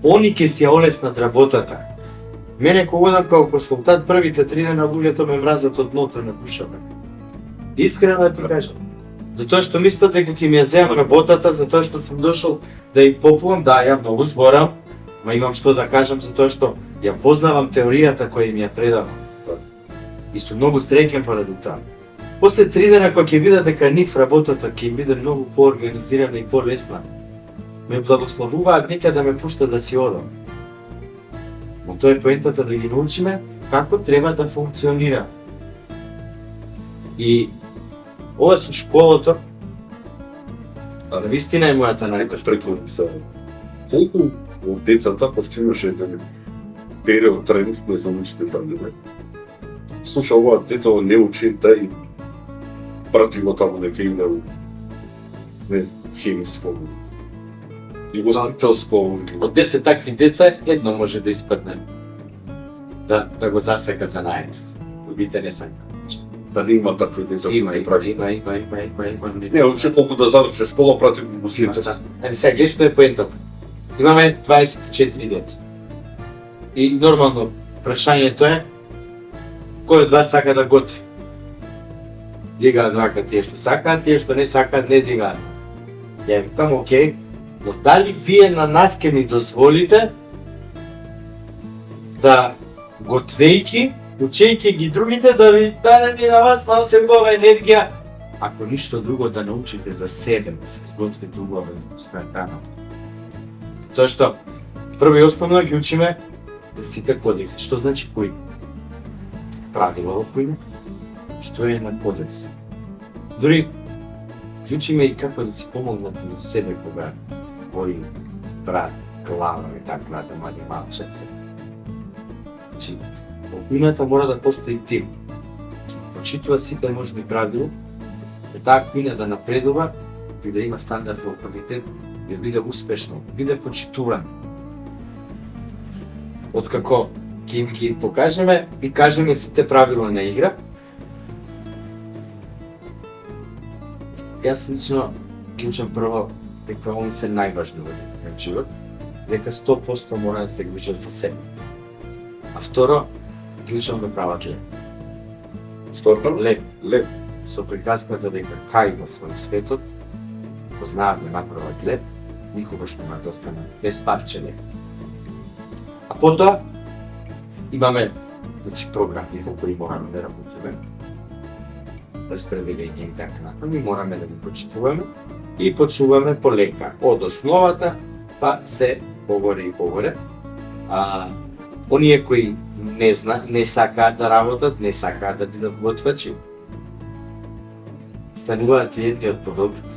Они ќе си ја олеснат работата. Мене кога одам како консултант, првите 3 дена луѓето ме мразат од дното на душата. Искрено да ти кажам. Затоа што мислат дека ќе ми ја земам работата, затоа што сум дошол да им попувам, да, ја многу зборам, ма имам што да кажам затоа што ја познавам теоријата која им ја предавам. И сум многу среќен поради тоа. После 3 дена кога ќе видат дека нив работата ќе им биде многу поорганизирана и полесна, ме благословуваат нека да ме пуштат да си одам. Но тоа е поентата да ги научиме како треба да функционира. И ова со школото, А На вистина е мојата Ете најдош. преку се. Колку од децата, пошто имаше еден период, тренд, не знам уште дали не. Слуша, ова дето не учи, да и прати го таму дека иде у, не знам, хемиско, игостителско. Од 10 такви деца, едно може да испадне. Да го засека за најдот. Другите не сака. Дали има такви деца што не прави. Има. Не, учи колку да заврши школа, прати го Има, слите. да. Сега, гледаш што е поентата. Имаме 24 деца. И нормално, прашањето е, кој од вас сака да готви? Дигаат рака тие што сакаат, тие што не сакаат, не дигаат. Ја викам, окей, но дали вие на нас ке ни дозволите да готвејки, учејќи ги другите, да ви дадеме на вас малце убава енергија, ако ништо друго да научите за себе, да се изготвите убава храна. Тоа што, прво и основно ги учиме за сите кодекси. Што значи кој? Правила во кој? Што е на кодекс? Дори ги учиме и како да си помогнат на себе кога кој брат, глава и така да мали малче се. Значи, во кујната мора да постои тим. Ки почитува сите можни правила, и таа кујна да напредува и да има стандард во квалитет, да биде успешно, биде почитуван. Откако ќе им ги покажеме и кажеме сите правила на игра, јас лично ги учам прво дека они се најважни во живот, дека 100% мора да се грижат за себе. А второ, ги учам да прават леп. Што е? Леп. Леп. Со приказката дека кај во свој светот, познаат да направат леп, никогаш нема да остане без парче леп. А потоа, имаме програми во кои мораме да работиме, распределение и така натаму, ми мораме да ги почитуваме и почнуваме полека, од основата па се погоре и погоре. Оние кои не сакаат да работат, не сакаат да бидат готвачи, стануваат и едни од подобрите.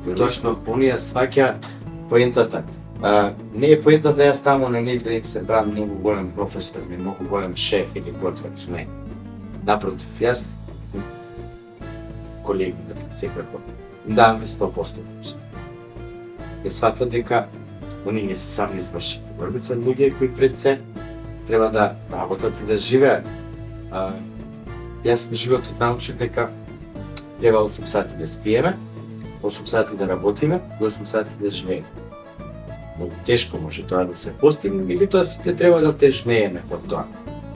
Затоа што оние сваќаат поентата. Не е поентата јас таму на нив да им се брам многу голем професор или многу голем шеф или готвач, не. Напротив, јас колеги, секако, им даваме 100%. Ја сватат дека они не се сами извршени. Врбит се луѓе кои пред се треба да работат и да живеат. Јас во животот научив дека треба 8 сати да спиеме, 8 сати да работиме и 8 сати да живееме. Многу тешко може тоа да се постигне, или тоа сите треба да тежнееме под тоа.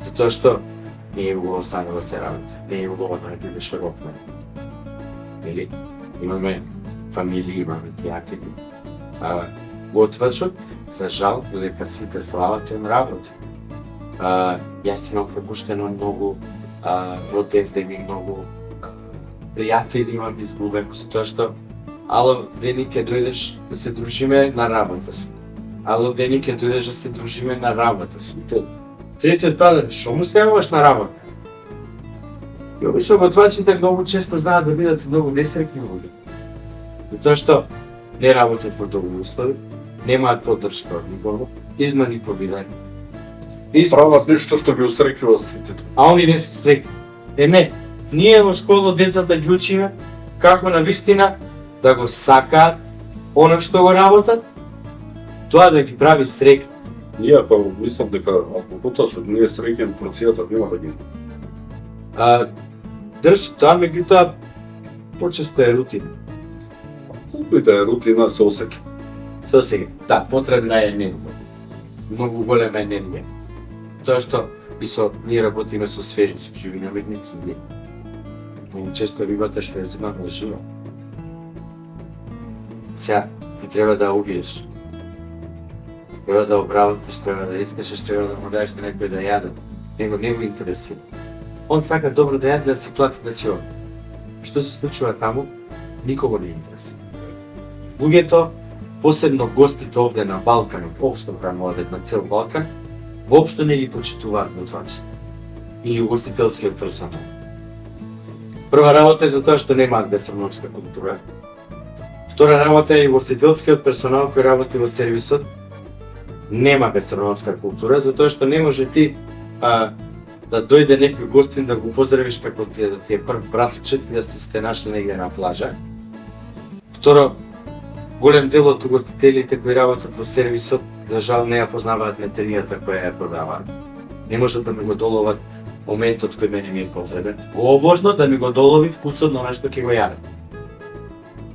Затоа што не е убаво само да се работи, не е убаво да не бидеш работна. Или имаме фамилии, имаме пријатели. Готвачот, за жал, додека сите слават, тој работи. Јас имам пропуштено многу родендени, многу пријатели имам изгубено, затоа што ало, дени ќе дојдеш да се дружиме на работа су. Ало, дени ќе дојдеш да се дружиме на работа су. Третиот пада, шо му се јавуваш на работа? И обично готвачите многу често знаат да бидат многу несреќни луѓе. Затоа што не работат во добри услови, немаат поддршка од никого, изманипулирани. Прават нешто што ги усреќува сите. А они не се среќни. Не, ние во школа децата ги учиме како на вистина да го сакаат она што го работат, тоа да ги прави среќни. Иако мислам дека ако готвачот не е среќен, порцијата нема да ги. Држи тоа, меѓутоа почесто е рутина. Колку и да е рутина се осеќа. Се осеќа. Да, потребна е енергија. Многу голема енергија. Тоа што и ние работиме со свежи, со живи наметници. Многу често рибата што ја земаме жива. Сега, ти треба да убиеш. Треба да обработиш, треба да испечеш, треба да му даеш на некој да јаде. Него не го интересира. Он сака добро да јаде, да си плати да си оди. Што се случува таму, никого не интересира. Луѓето, посебно гостите овде на Балканот, општо храноловет на цел Балкан, воопшто не ги почитуваат готвачите или угостителскиот персонал. Прва работа е затоа што немаат гастрономска култура. Втора работа е и гостителскиот персонал кој работи во сервисот. Нема гастрономска култура, затоа што не може ти да дојде некој гостин да го поздравиш како да ти е прв братчет и да сте нашли негде на плажа. Второ, голем дел од угостителите кои работат во сервисот, за жал не ја познаваат метеријата која ја продаваат. Не можат да ми го доловат моментот кој мене ми е потребен. Говорно да ми го долови вкусот на нешто ќе го јадам.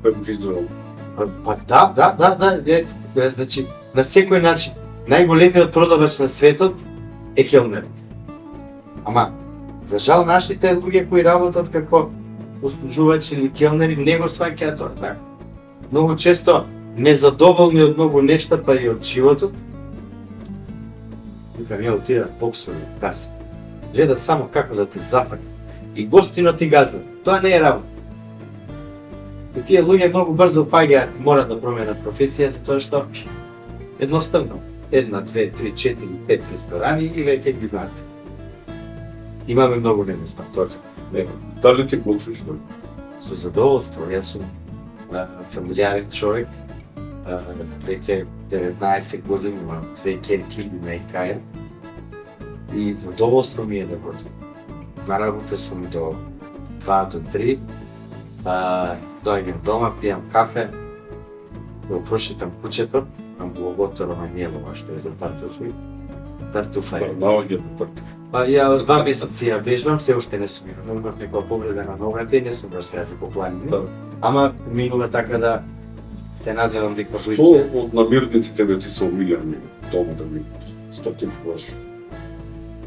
Визуално. Па да, значи на секој начин најголемиот продавач на светот е келнерот. Ама за жал нашите луѓе кои работат како услужувачи или келнери не го сваќаат тоа така. Многу често незадоволни од многу нешта па и од животот. Викам ја отидат боксови, каси. Гледат само како да те зафати. И гостинот и газда. Тоа не е работа. И тие луѓе многу брзо паѓаат и морат да променат професија затоа што едноставно 1, 2, 3, 4, 5 ресторани и веќе ги знаете. Имаме многу недостаток. Тоа се. Нема. Дали ти готвиш да? Со задоволство, јас сум фамилиарен човек, веќе 19 години имам 2 ќерки и најкаја и задоволство ми е да готвам. На работа сум до 2 до 3, доаѓам дома, пијам кафе, го прошетам куќето, амбулоботоро на миелова што е за тартуфи. Тартуфа е. Наоѓа до тартуф. Па ја 2 месеци ја вежбам, се уште не сум имал, имав некоја повреда на ногата и не сум баш сега за попланини. Да. Ама минува така да се надевам дека Што од намирниците тебе ти се омилени дома да ми стотинкуваш?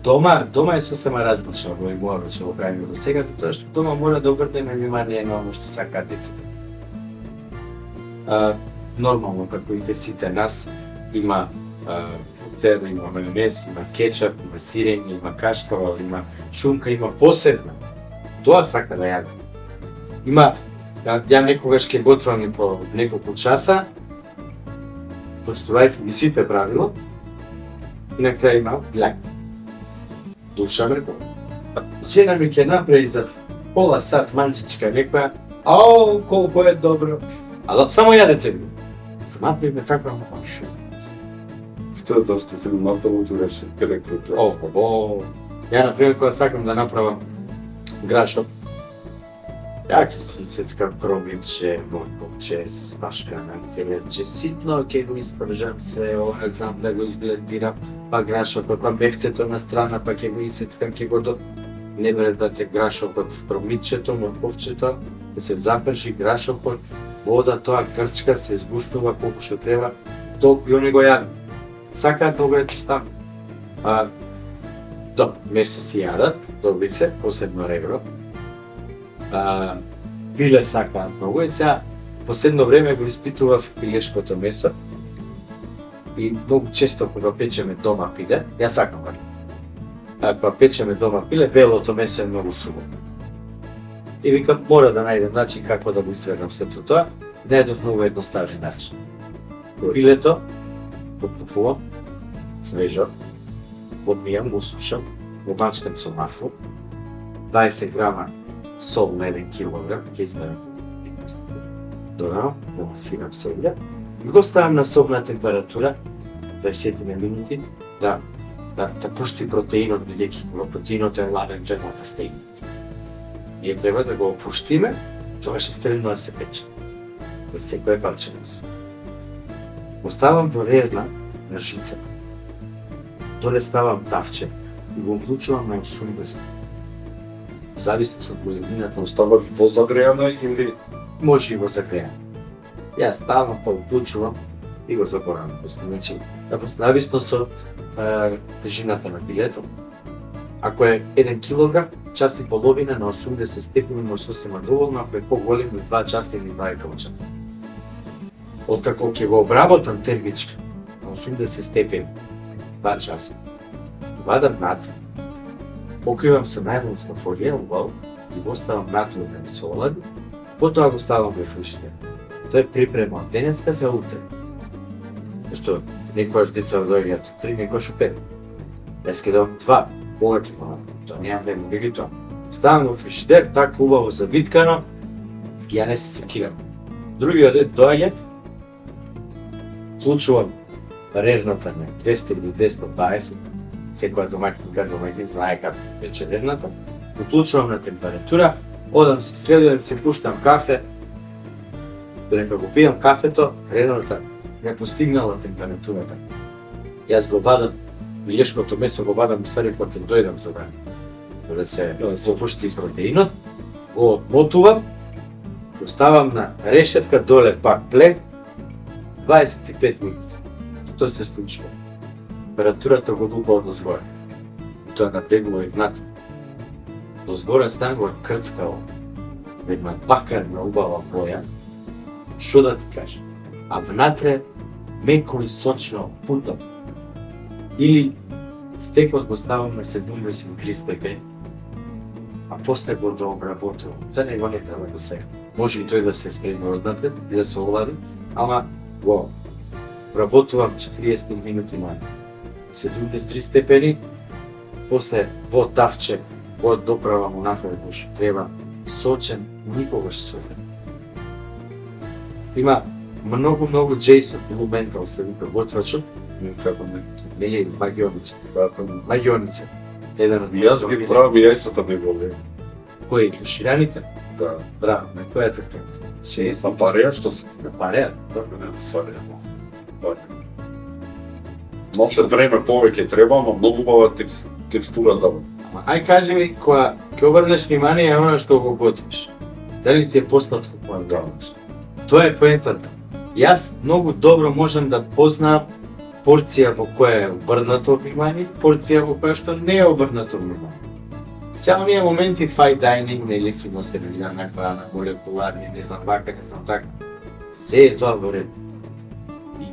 Дома е сосема различно во мојот што го правиме до сега, затоа што дома мора да обрнеме внимание на оно што сакаат децата. Нормално, како и сите нас, има футер, има майонез, има кетчап, има сирење, има кашкавал, има шунка, има посебно. Тоа сака да јаде. Има, ја некогаш ќе готвам и по неколку часа, почитувајќи ги сите правила, и на крај има бљак. Душа ме жена ми ќе направи за пола сат манчичка некоја, ао, колко е добро. А само јадете ми. Направи ме така, шо. Тоа што се натало туреше директор. Ја например кога сакам да направам грашот, ја ќе си сецкам кромиче, морковче, спашка на целерче, ситно ќе го испржам све, ова знам да го изблендирам, па грашокот, па мефцето на страна, па ќе го исецкам, ќе го не брате грашокот в кромичето, морковчето, да се запржи грашокот, вода, тоа крчка се згустува колку што треба, толку и они го јадат. Сакаат многу да стан. Месо си јадат, добри се, посебно ребро. Пиле сакаат многу и сега последно време го испитував пилешкото месо. И многу често кога печеме дома пиле, ја сакам кога печеме дома пиле, белото месо е многу субо. И викам, мора да најдем начин како да го изведам сето тоа. Најдов многу едноставен начин. Пилето го купувам, свежо, го мијам, го сушам, го мачкам со масло, 20 грама сол на 1 килограм, ќе изберам. Додавам, го масирам селја и го ставам на собна температура 20 минути да пушти протеинот, бидејќи протеинот е ладен, тој на стегнат. Ние треба да го опуштиме, тоа ќе стрелно да се пече. За секој парче месо. Го ставам во рерна на жицата. Доле ставам тавче и го вклучувам на 80. Зависност од големината, Оставаш во загрејана или може и во загрејана. Јас ставам, па вклучувам и го заборавам. Значи, зависност од тежината на пилето. Ако е 1 килограм, час и половина на 80 степени може сосема доволно, ако е поголем и 2 часа или 2,5 часа. Откако ќе го обработам термички на 80 степени 2 часа, вадам надвор, покривам со најлонска фолија убаво и го ставам надвор да ми се олади, потоа го ставам во фрижидер. Тоа е припрема од денеска за утре. Зашто некојаш деца доаѓаат од 3, некојаш од 5. Јас ќе давам 2, повеќе во тоа немам време, меѓутоа ставам во фрижидер, така убаво завиткано, ја не се секирам. Другиот ден доаѓа, вклучувам рерната на 200 или 220, секоја домаќин знае како пече рерната, вклучувам на температура, одам се средувам, се пуштам кафе, додека го пијам кафето, рерната ја постигнала температурата. Јас го вадам, милешкото месо го вадам, ствари кога ќе дојдам за да се опушти протеинот, го отмотувам, го ставам на решетка, доле пак плен, 25 минути. Тоа се случува. Температурата го дупа од озгоре. Тоа напрегува и внатре. Дозгоре станува крцкаво, да има бакарна убава боја, што да ти кажам, а внатре меко и сочно путам. Или стекот го ставам на 73 степени, а после го дообработувам. За него не треба да се. Може и тој да се спреми однапред и да се овлади, ама го обработувам 40 минути на 73 степени, после во тавче го доправам унафред во што треба, сочен, никогаш суфен. Има многу Джейсон Блументал се вика готвачот, Како не. не е магионица. Еден од Јас ги правам и јајцата ми воле. кои тушираните, Да. браво, на која така? Ше Сам пареја што се. на пареја. Но се време повеќе треба, ама многу убава текстура да. Ама ај кажи ми, кога ќе обрнеш внимание на она што го готвиш, дали ти е посладко кога го готвиш? Тоа е поентата. Јас многу добро можам да познаам порција во која е обрнато внимание, порција во која што не е обрнато внимание. Се оние моменти fine dining, нели фино сервирана храна, молекуларни, не знам вака, не знам така. Се е тоа во ред. И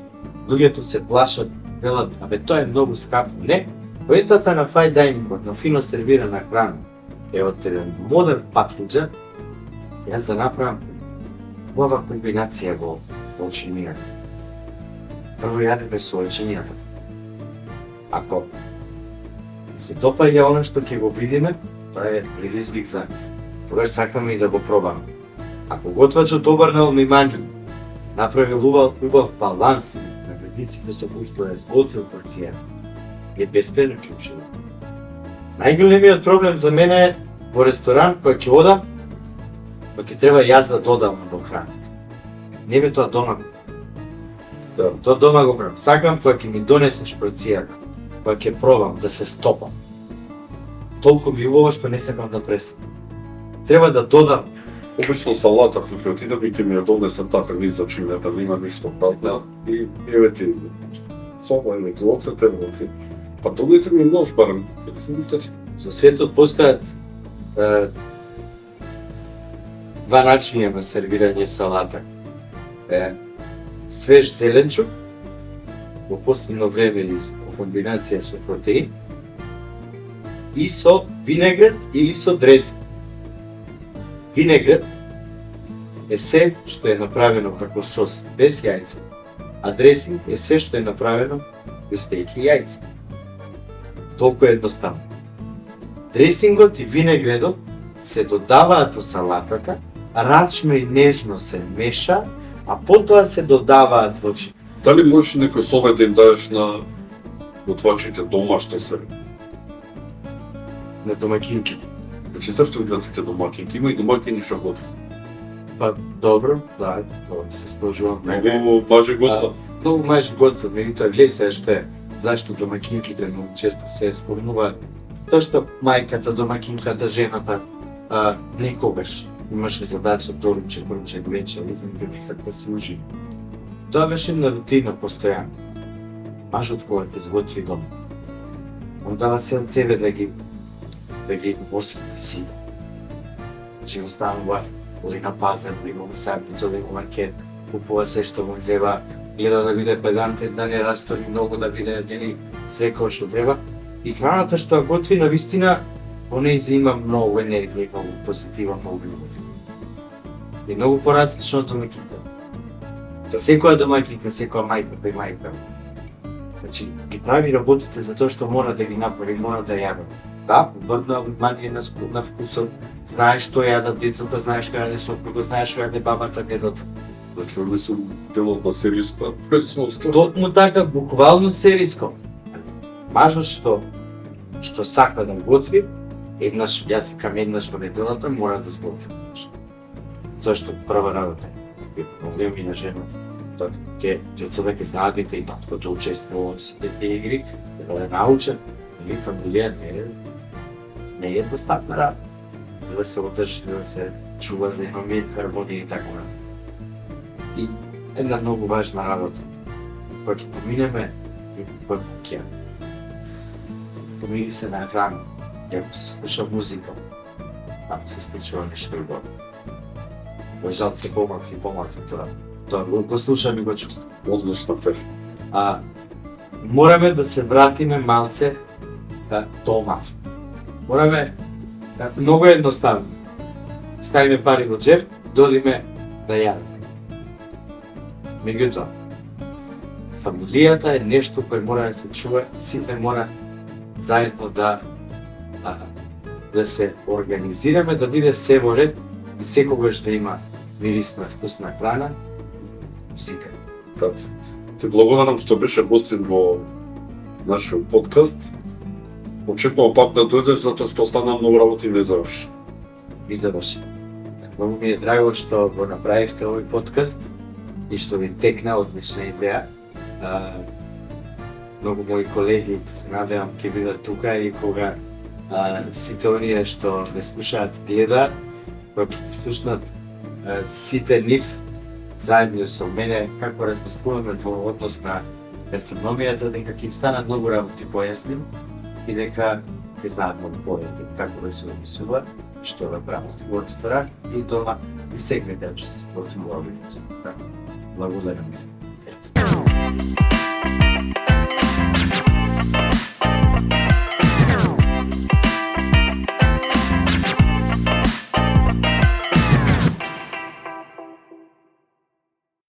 луѓето се плашат, велат, абе тоа е многу скапо. Не, поентата на fine dining, на фино сервирана храна, е од еден модерн патлиџа, јас да направам убава комбинација во очинијата. Прво јадеме со очинијата. Ако се допаѓа она што ќе го видиме, тоа е предизвик за нас. Тогаш сакаме и да го пробаме. Ако готвачот обрнал внимание, направил убав баланс на градиците со кои што е сготвил порција, е бескрајно клучево. Најголемиот проблем за мене е во ресторан кој ќе одам, па ќе треба јас да додам во храната. Не бе тоа дома. Да. Тоа дома го правам. Сакам кога ќе ми донесеш порцијата, кога ќе пробам да се стопам. Толку ми убаво што не сакам да престанам. Треба да додам. Обично салата кој отидам и ќе ми ја донесам така низ за чинета, нема ништо правда. И еве ти соба или оцет, еве ти. Па донесе ми нож барем. За светот постојат два начини на сервирање салата. Свеж зеленчук, во последно време и во комбинација со протеин, и со винегрет или со дресинг. Винегрет е се што е направено како сос без јајца, а дресинг е се што е направено користејќи јајца. Толку едноставно. Дресингот и винегретот се додаваат во салатата, рачно и нежно се меша, а потоа се додаваат во чин. Дали можеш некој совет да им дадеш на готвачите дома што се? На домаќинките. Значи зашто видат сите домаќинки? Има и домаќини што готват. Па добро, да, тоа се сложувам. Многу мажи готват. Многу мажи готват, нели тоа гледа се што е, зашто домаќинките многу често се спомнуваат. Тоа што мајката, домаќинката, жената, некогаш имаше задача доручек, вечер, измеѓу така се ужи. Тоа беше една рутина постојано. Мажот кога ќе сготви дома, он дава се од себе да ги осети си. Значи останува, оди на пазар, да има сарница, да има маркет, купува се што му треба, гледа да биде педантен, да не растори многу, да биде све кој што треба. И храната што ја готви, навистина, по нејзи има многу енергија, многу позитива, многу љубов. И многу поразлично од домаќинка. Секоја домаќинка, секоја мајка, мајка. Значи, ги прави работите за тоа што мора да ги направи, мора да јаде. Да, обрна внимание на вкусот, знае што јадат децата, знае што јаде сопругот, знае што јаде бабата, дедото. Значи, овие сум делот на серијско производство. Тотму така, буквално сериско. Мажот што сака да готви, јас викам еднаш во неделата мора да сготви. Тоа што прва работа е проблеми на жената. Така, децата ќе знаат дека и таткото учествува во сите тие игри, да научат, или фамилија не е едноставна работа. Да се одржи, да се чува, да има мир, хармонија и така натаму. И една многу важна работа, која ќе поминеме во океан. Помири се на храна, и ако се слуша музика, ако се случува нешто убаво. Можат се помаци тоа. Тоа го слушам и го чувствам. Одлична феш. Мораме да се вратиме малце дома. Мораме, многу едноставно. Ставиме пари во джеб, додиме да јадеме. Меѓутоа, фамилијата е нешто кој мора да се чува и сите мора заедно да се организираме, да биде се во ред и секогаш да има мирисна, вкусна храна, музика. Така. Ти благодарам што беше гостин во нашиот подкаст. Очекувам пак да дојдеш затоа што остана многу работи не заврши. Ви заврши. Многу ми е драго што го направивте овој подкаст и што ви текна одлична идеја. Многу мои колеги се надевам ќе бидат тука и кога сите оние што не слушаат гледаат, кога ќе слушнат сите нив заедно со мене како размислуваме во однос на гастрономијата, дека ќе им станат многу работи појасним и дека ќе знаат многу повеќе како да се описува, што да прават во ресторан и дома и секој што се готви во овој ресторан. Благодарам ви се.